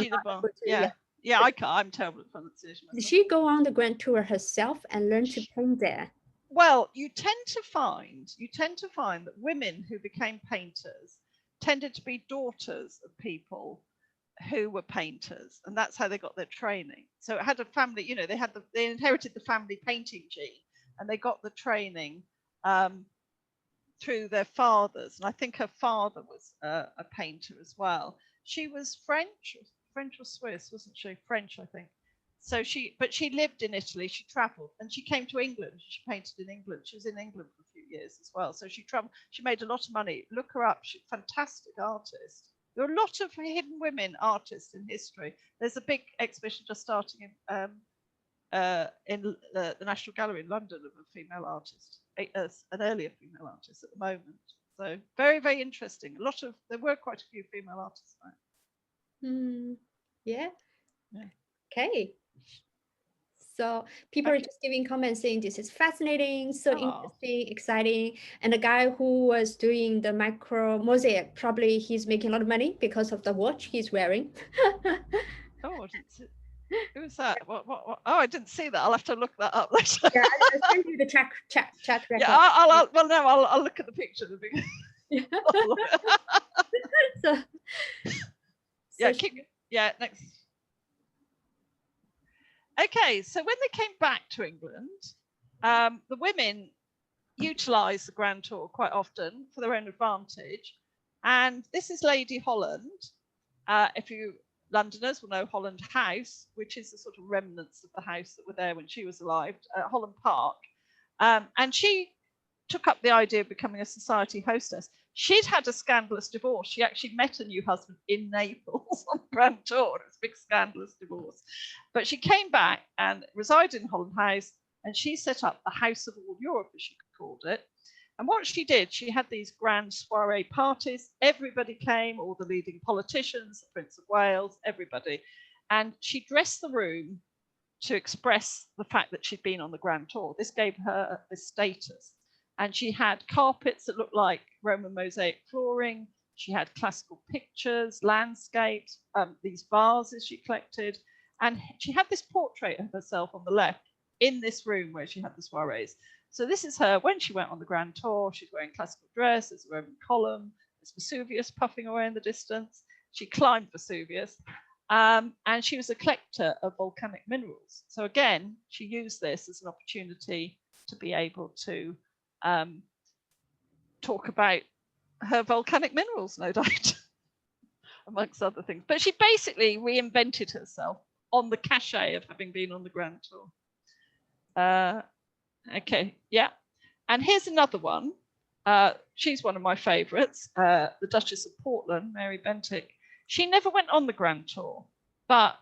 terrible at pronunciation myself. Did she go on the grand tour herself and learn to paint there? Well, you tend to find that women who became painters tended to be daughters of people who were painters, and that's how they got their training. So it had a family, you know, they inherited the family painting gene, and they got the training through their fathers. And I think her father was a painter as well. She was French or Swiss, wasn't she? French, I think. So she lived in Italy. She travelled, and she came to England. She painted in England. She was in England for a few years as well. So she travelled. She made a lot of money. Look her up. She's a fantastic artist. There are a lot of hidden women artists in history. There's a big exhibition just starting in the National Gallery in London of a female artist, an earlier female artist at the moment. So very, very interesting. There were quite a few female artists there. Yeah. Yeah. Okay. So people are just giving comments saying this is fascinating, so interesting, exciting. And the guy who was doing the micro mosaic, probably he's making a lot of money because of the watch he's wearing. Oh, I didn't see. Who was that? What? Oh, I didn't see that. I'll have to look that up later. Yeah, I'll send you the chat record. Yeah, I'll look at the picture. Next. Okay, so when they came back to England, the women utilised the Grand Tour quite often for their own advantage. And this is Lady Holland. If you Londoners will know Holland House, which is the sort of remnants of the house that were there when she was alive, Holland Park. And she took up the idea of becoming a society hostess. She'd had a scandalous divorce. She actually met a new husband in Naples on the Grand Tour. It was a big scandalous divorce. But she came back and resided in Holland House, and she set up the House of All Europe, as she called it. And what she did, she had these grand soiree parties. Everybody came, all the leading politicians, the Prince of Wales, everybody. And she dressed the room to express the fact that she'd been on the Grand Tour. This gave her this status. And she had carpets that looked like Roman mosaic flooring. She had classical pictures, landscapes, these vases she collected. And she had this portrait of herself on the left in this room where she had the soirees. So this is her when she went on the Grand Tour. She's wearing classical dress, there's a Roman column, there's Vesuvius puffing away in the distance. She climbed Vesuvius. And she was a collector of volcanic minerals. So again, she used this as an opportunity to be able to talk about her volcanic minerals, no doubt, amongst other things. But she basically reinvented herself on the cachet of having been on the Grand Tour. Okay, yeah. And here's another one. She's one of my favourites, the Duchess of Portland, Mary Bentinck. She never went on the Grand Tour, but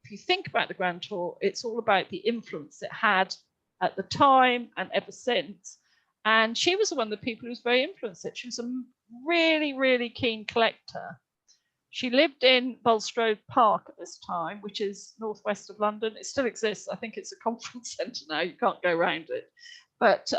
if you think about the Grand Tour, it's all about the influence it had at the time and ever since. And she was one of the people who was very influenced. She was a really, really keen collector. She lived in Bulstrode Park at this time, which is northwest of London. It still exists. I think it's a conference centre now. You can't go around it. But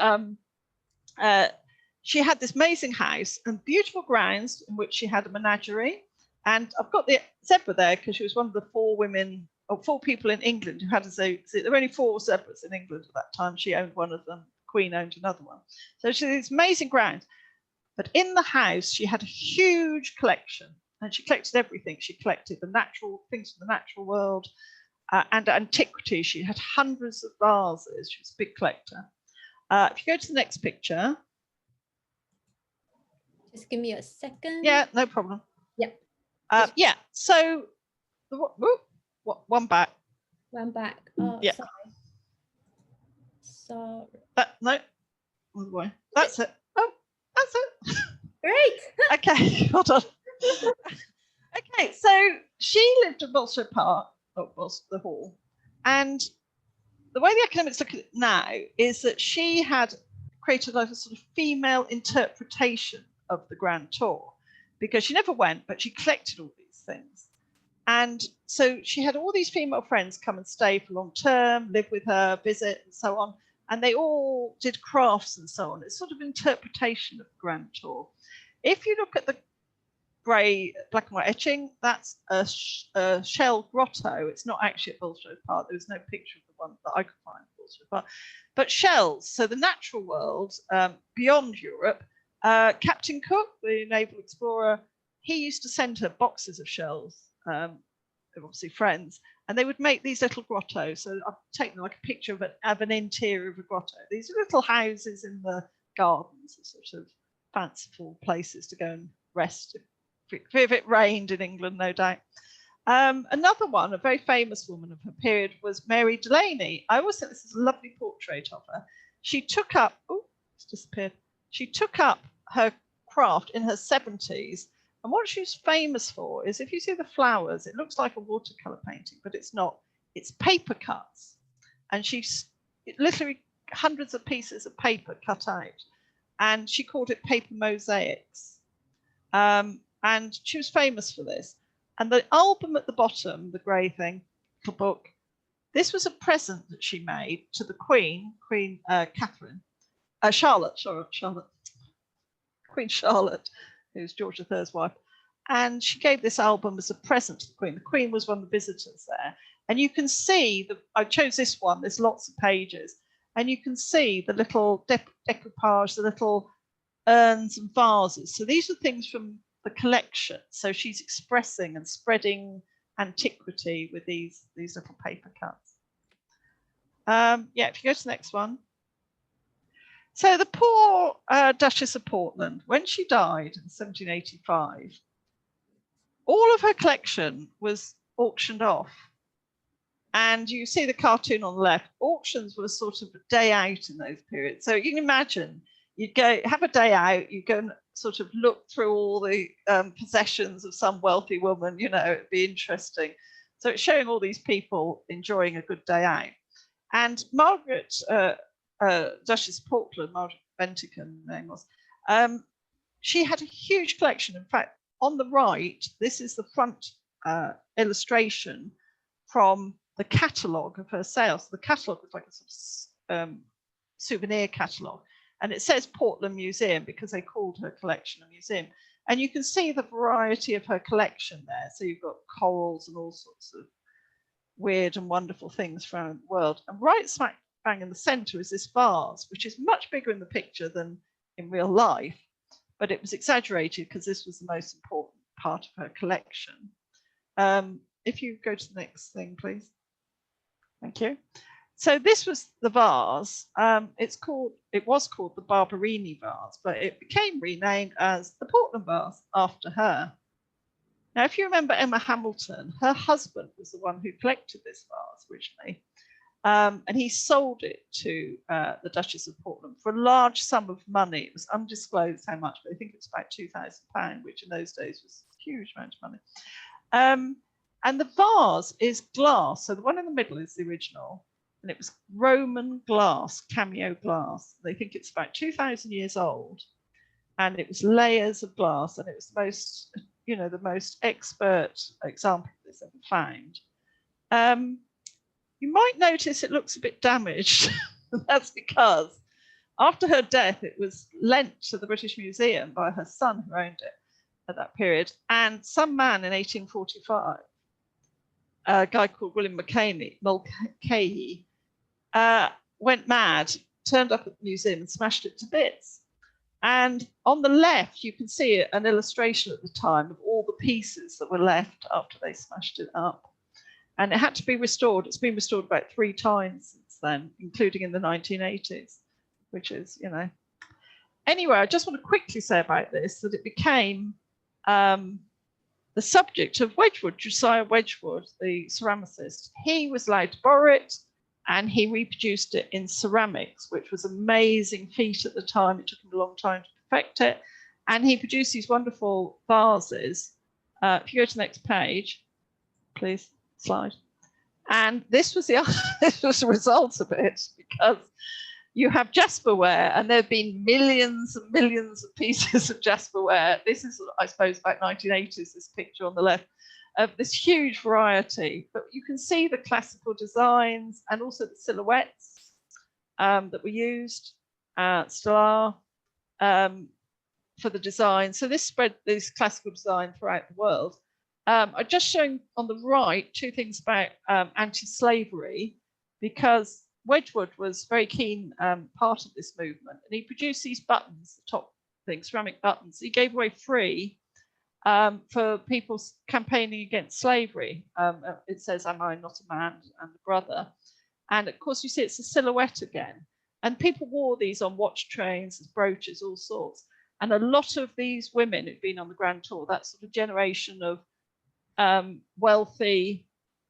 she had this amazing house and beautiful grounds in which she had a menagerie. And I've got the zebra there because she was one of the four people in England who had a zebra. There were only 4 zebras in England at that time. She owned one of them. The Queen owned another one. So she had these amazing grounds. But in the house, she had a huge collection. And she collected everything. She collected the natural things from the natural world and antiquities. She had hundreds of vases. She was a big collector. If you go to the next picture. Just give me a second. Yeah, no problem. Yep. Yeah, so one back. One back. Oh, yeah. Sorry. No, all the way. That's it. Oh, that's it. Great. Okay, hold on. Okay, so she lived in Bulstrode Park, the hall, and the way the academics look at it now is that she had created like a sort of female interpretation of the Grand Tour, because she never went, but she collected all these things. And so she had all these female friends come and stay for long term, live with her, visit, and so on. And they all did crafts and so on. It's sort of interpretation of the Grand Tour. If you look at the grey black and white etching, that's a shell grotto. It's not actually at Bulstrode Park. There was no picture of the one that I could find at Bulstrode Park. But shells, so the natural world beyond Europe. Captain Cook, the naval explorer, he used to send her boxes of shells they're obviously friends, and they would make these little grottos. So I've taken like a picture of an interior of a grotto. These are little houses in the gardens, sort of fanciful places to go and rest if it rained in England, no doubt. Another one, a very famous woman of her period, was Mary Delaney. I always think this is a lovely portrait of her. She took up, oh, it's disappeared. She took up her craft in her 70s. And what she's famous for is, if you see the flowers, it looks like a watercolor painting, but it's not. It's paper cuts. And she's literally hundreds of pieces of paper cut out. And she called it paper mosaics. And she was famous for this. And the album at the bottom, the grey thing, the book, this was a present that she made to the Queen Charlotte, Queen Charlotte, who's George III's wife. And she gave this album as a present to the Queen. The Queen was one of the visitors there. And you can see, I chose this one, there's lots of pages. And you can see the little decoupage, the little urns and vases. So these are things from the collection. So she's expressing and spreading antiquity with these little paper cuts. Yeah, if you go to the next one. So the poor Duchess of Portland, when she died in 1785, all of her collection was auctioned off. And you see the cartoon on the left. Auctions were sort of a day out in those periods. So you can imagine, you'd go have a day out, you go and sort of look through all the possessions of some wealthy woman, you know, it'd be interesting. So it's showing all these people enjoying a good day out. And Margaret, Duchess of Portland, Margaret Bentiken, her name was, she had a huge collection. In fact, on the right, this is the front illustration from the catalogue of her sales. The catalogue was like a sort of souvenir catalogue. And it says Portland Museum because they called her collection a museum. And you can see the variety of her collection there. So you've got corals and all sorts of weird and wonderful things from the world. And right smack bang in the center is this vase, which is much bigger in the picture than in real life, but it was exaggerated because this was the most important part of her collection. If you go to the next thing, please. Thank you. So this was the vase. It was called the Barberini vase, but it became renamed as the Portland vase after her. Now, if you remember Emma Hamilton, her husband was the one who collected this vase originally. And he sold it to the Duchess of Portland for a large sum of money. It was undisclosed how much, but I think it's about £2,000, which in those days was a huge amount of money. And the vase is glass. So the one in the middle is the original. And it was Roman glass, cameo glass. They think it's about 2,000 years old. And it was layers of glass. And it was the most, you know, the most expert example of this ever found. You might notice it looks a bit damaged. That's because after her death, it was lent to the British Museum by her son who owned it at that period. And some man in 1845, a guy called William Mulcahy, went mad, turned up at the museum and smashed it to bits. And on the left, you can see an illustration at the time of all the pieces that were left after they smashed it up. And it had to be restored. It's been restored about 3 times since then, including in the 1980s, which is, you know. Anyway, I just want to quickly say about this that it became the subject of Wedgwood, Josiah Wedgwood, the ceramicist. He was allowed to borrow it and he reproduced it in ceramics, which was an amazing feat at the time. It took him a long time to perfect it. And he produced these wonderful vases. If you go to the next page, please. Slide. And this was the result of it, because you have jasperware, and there have been millions and millions of pieces of jasperware. This is, I suppose, about 1980s, this picture on the left, of this huge variety. But you can see the classical designs and also the silhouettes that were used, still are, for the design. So this spread this classical design throughout the world. I'm just showing on the right 2 things about anti-slavery, because Wedgwood was very keen part of this movement, and he produced these buttons, the top thing, ceramic buttons. He gave away free for people campaigning against slavery. It says, "Am I not a man and a brother?" And of course, you see it's a silhouette again. And people wore these on watch trains as brooches, all sorts. And a lot of these women who've been on the Grand Tour, that sort of generation of wealthy,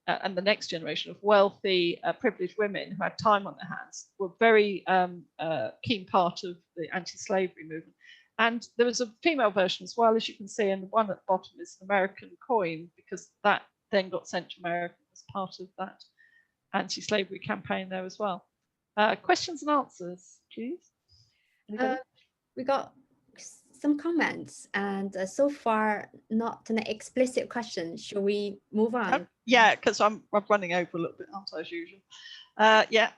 and the next generation of wealthy, privileged women who had time on their hands, were very keen part of the anti-slavery movement. And there was a female version as well, as you can see, and the one at the bottom is an American coin, because that then got sent to America as part of that anti-slavery campaign there as well. Questions and answers, please. We got some comments, and so far not an explicit question. Shall we move on? Yeah, because I'm running over a little bit, aren't I, as usual? Yeah.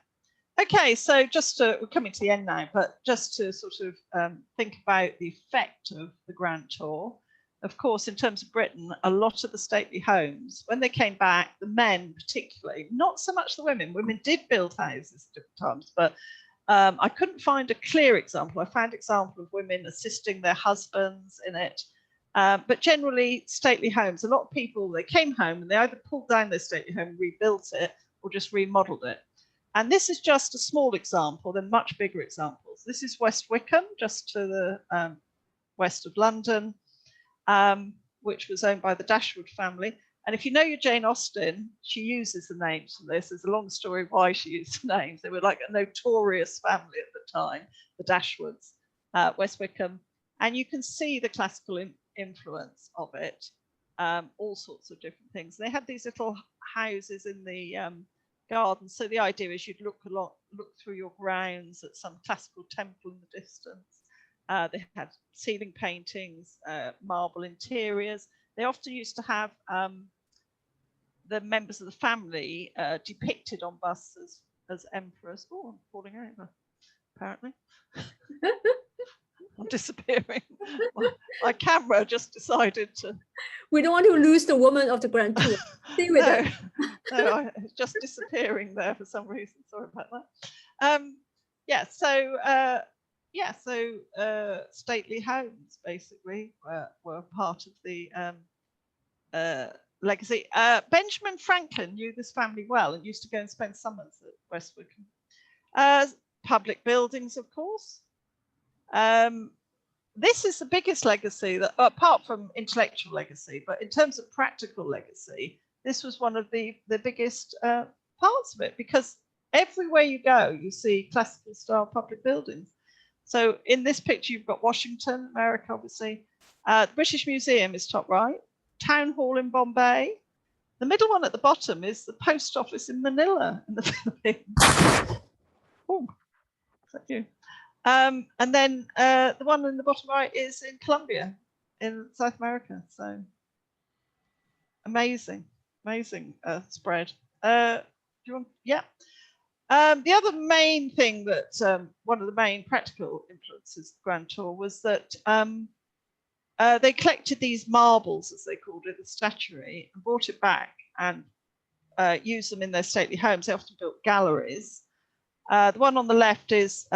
Okay, so we're coming to the end now, but just to sort of think about the effect of the Grand Tour. Of course, in terms of Britain, a lot of the stately homes, when they came back, the men particularly, not so much the women. Women did build houses at different times, but I couldn't find a clear example. I found example of women assisting their husbands in it. But generally, stately homes, a lot of people, they came home and they either pulled down their stately home and rebuilt it, or just remodeled it. And this is just a small example. There are much bigger examples. This is West Wickham, just to the west of London, which was owned by the Dashwood family. And if you know your Jane Austen, she uses the names for this. There's a long story why she used the names. They were like a notorious family at the time, the Dashwoods, West Wickham. And you can see the classical influence of it, all sorts of different things. They had these little houses in the garden. So the idea is you'd look through your grounds at some classical temple in the distance. They had ceiling paintings, marble interiors. They often used to have the members of the family depicted on busts as emperors. Oh, I'm falling over, apparently. I'm disappearing. My camera just decided to. We don't want to lose the woman of the Grand Tour. Stay with us. No, it's just disappearing there for some reason. Sorry about that. Yeah, so stately homes basically were part of the legacy. Benjamin Franklin knew this family well and used to go and spend summers at West Wickham. Public buildings, of course. This is the biggest legacy, that, apart from intellectual legacy, but in terms of practical legacy, this was one of the biggest parts of it, because everywhere you go, you see classical style public buildings. So in this picture, you've got Washington, America, obviously. The British Museum is top right. Town Hall in Bombay. The middle one at the bottom is the post office in Manila in the Philippines. Oh, is that you? And then the one in the bottom right is in Colombia in South America. So amazing spread. Do you want? Yeah. The other main thing that one of the main practical influences of the Grand Tour was that they collected these marbles, as they called it, the statuary, and brought it back and used them in their stately homes. They often built galleries. The one on the left is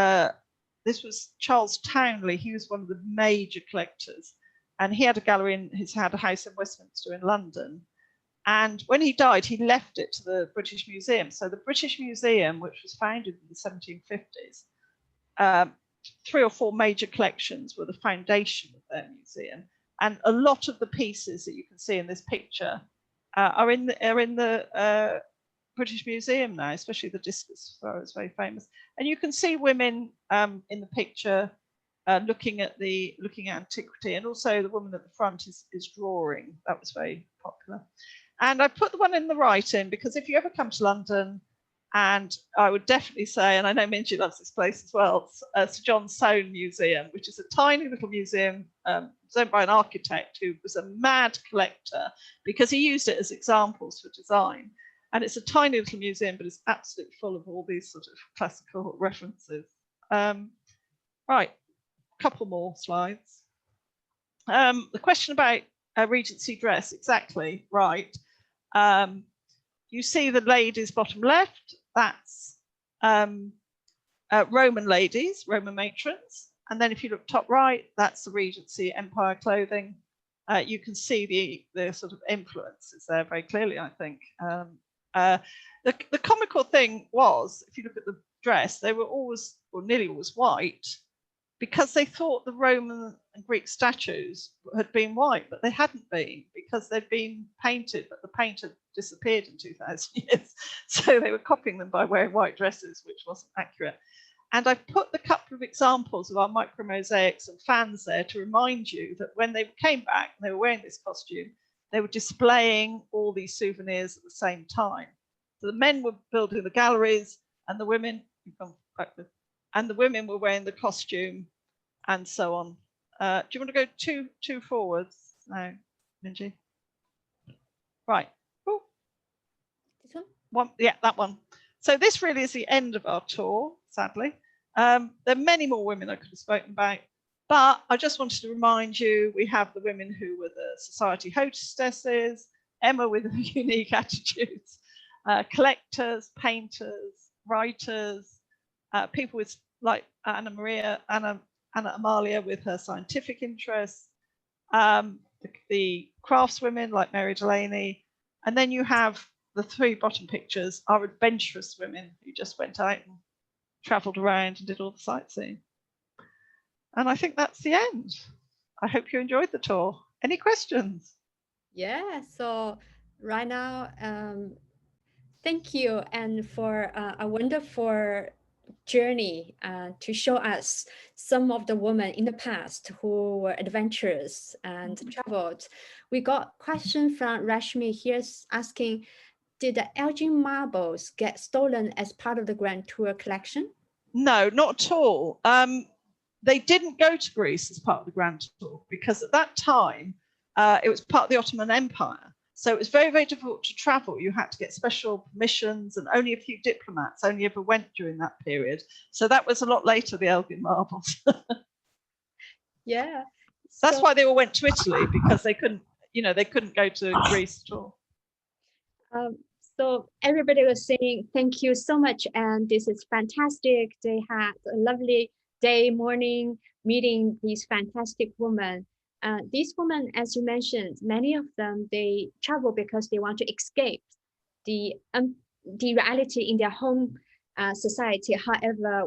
this was Charles Townley. He was one of the major collectors, and he had a gallery had a house in Westminster in London. And when he died, he left it to the British Museum. So the British Museum, which was founded in the 1750s, 3 or 4 major collections were the foundation of their museum. And a lot of the pieces that you can see in this picture are in the British Museum now, especially the discus thrower is very famous. And you can see women in the picture looking at antiquity, and also the woman at the front is drawing. That was very popular. And I put the one in the right in because if you ever come to London, and I would definitely say, and I know Minji loves this place as well, Sir John Soane Museum, which is a tiny little museum owned by an architect who was a mad collector because he used it as examples for design. And it's a tiny little museum, but it's absolutely full of all these sort of classical references. Right, a couple more slides. The question about Regency dress, exactly right. You see the ladies bottom left, that's Roman ladies, Roman matrons. And then if you look top right, that's the Regency Empire clothing. you can see the sort of influences there very clearly, I think. The comical thing was, if you look at the dress, they were always, or nearly always, white, because they thought the Roman and Greek statues had been white, but they hadn't been, because they'd been painted, but the paint had disappeared in 2000 years. So they were copying them by wearing white dresses, which wasn't accurate. And I've put the couple of examples of our micro mosaics and fans there to remind you that when they came back and they were wearing this costume, they were displaying all these souvenirs at the same time. So the men were building the galleries, and the women, and the women were wearing the costume, and so on. Do you want to go two forwards? No, Minji. Right. Ooh. This one? Yeah, that one. So this really is the end of our tour, sadly. There are many more women I could have spoken about, but I just wanted to remind you, we have the women who were the society hostesses, Emma with unique attitudes, collectors, painters, writers, people with like Anna Amalia with her scientific interests, the craftswomen like Mary Delaney, and then you have the three bottom pictures are adventurous women who just went out and travelled around and did all the sightseeing. And I think that's the end. I hope you enjoyed the tour. Any questions? Yeah, so right now, thank you, and for a wonderful journey to show us some of the women in the past who were adventurous and traveled. We got a question from Rashmi here asking, did the Elgin marbles get stolen as part of the Grand Tour collection? No, not at all. They didn't go to Greece as part of the Grand Tour because at that time it was part of the Ottoman Empire. So it was very, very difficult to travel. You had to get special permissions, and only a few diplomats only ever went during that period. So that was a lot later, the Elgin marbles. Yeah. That's why they all went to Italy, because they couldn't, they couldn't go to Greece at all. So everybody was saying thank you so much, and this is fantastic. They had a lovely day, morning, meeting these fantastic women. These women, as you mentioned, many of them, they travel because they want to escape the reality in their home society. However,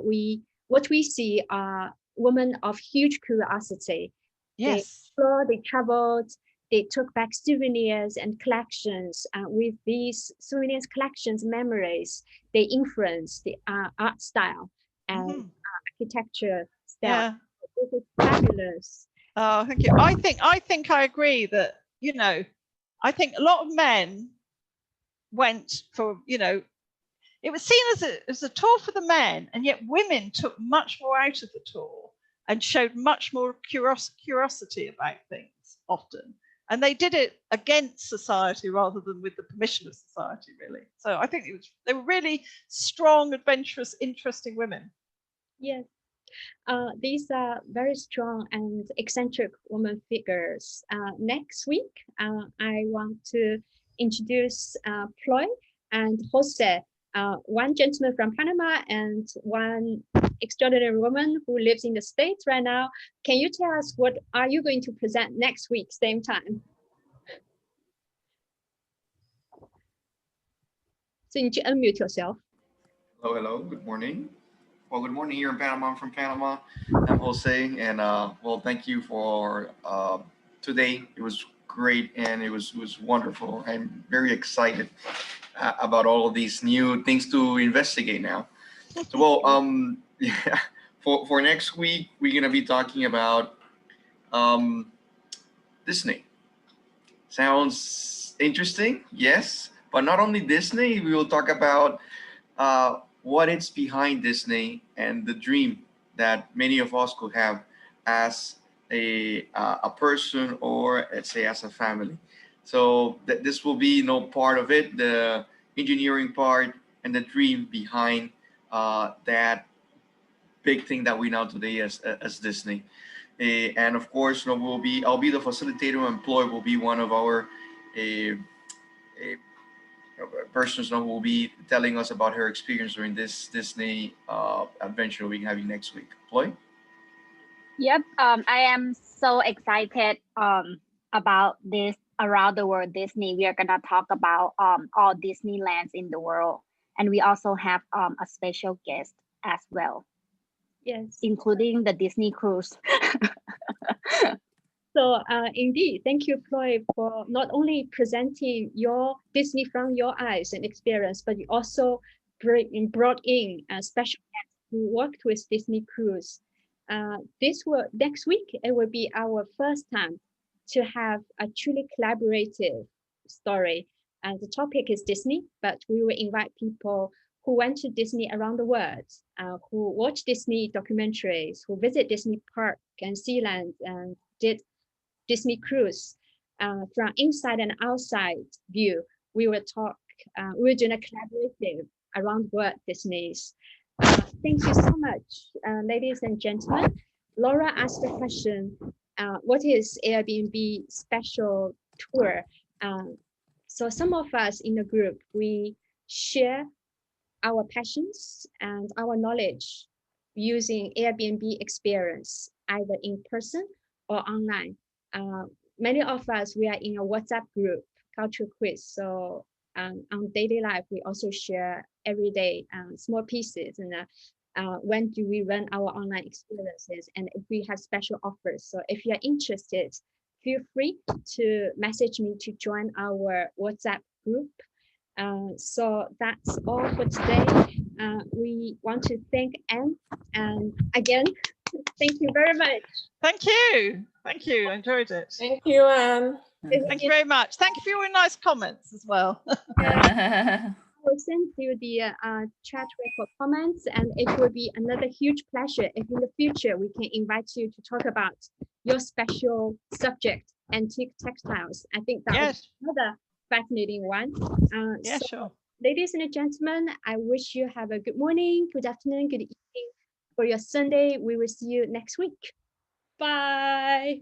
what we see are women of huge curiosity. Yes. They explored, they traveled, they took back souvenirs and collections. With these souvenirs, collections, memories, they influence the art style and architecture style. Yeah. This is fabulous. Oh, thank you. I think I agree that, I think a lot of men went for, it was seen as a tour for the men, and yet women took much more out of the tour and showed much more curiosity about things often. And they did it against society rather than with the permission of society, really. So I think they were really strong, adventurous, interesting women. Yes. These are very strong and eccentric woman figures. Next week, I want to introduce Ploy and Jose, one gentleman from Panama and one extraordinary woman who lives in the States right now. Can you tell us what are you going to present next week, same time? So you need to unmute yourself. Hello, good morning. Well, good morning here in Panama. I'm from Panama. I'm Jose, and well, thank you for today. It was great, and it was wonderful. I'm very excited about all of these new things to investigate now. So, well, yeah, for next week, we're gonna be talking about Disney. Sounds interesting, yes, but not only Disney. We will talk about what is behind Disney and the dream that many of us could have as a person, or let's say as a family. So this will be part of it, the engineering part and the dream behind that big thing that we know today as Disney. And of course, I'll be the facilitator, and Ploy will be one of our persons who will be telling us about her experience during this Disney adventure we're having next week. Ploy? Yep, I am so excited about this around the world Disney, we are gonna talk about all Disneylands in the world, and we also have a special guest as well, Yes. including the Disney cruise. So indeed, thank you, Floyd, for not only presenting your Disney from your eyes and experience, but you also brought in a special guest who worked with Disney Cruise. Next week, it will be our first time to have a truly collaborative story. The topic is Disney, but we will invite people who went to Disney around the world, who watch Disney documentaries, who visit Disney Park and Sealand and did Disney Cruise. From inside and outside view, we will talk, we're doing a collaborative around the world Disney's. Thank you so much, ladies and gentlemen. Laura asked the question, what is Airbnb special tour? So some of us in the group, we share our passions and our knowledge using Airbnb experience, either in person or online. Many of us, we are in a WhatsApp group, Culture Quiz. So on daily life, we also share every day small pieces and when do we run our online experiences and if we have special offers. So if you're interested, feel free to message me to join our WhatsApp group. So that's all for today. We want to thank Anne, and again, thank you very much. Thank you. Thank you. I enjoyed it. Thank you, Anne. Thank you very much. Thank you for your nice comments as well. I will send you the chat record comments, and it will be another huge pleasure if in the future we can invite you to talk about your special subject, antique textiles. I think that Yes. was another fascinating one. Yeah, So, sure. ladies and gentlemen, I wish you have a good morning, good afternoon, good evening for your Sunday. We will see you next week. Bye.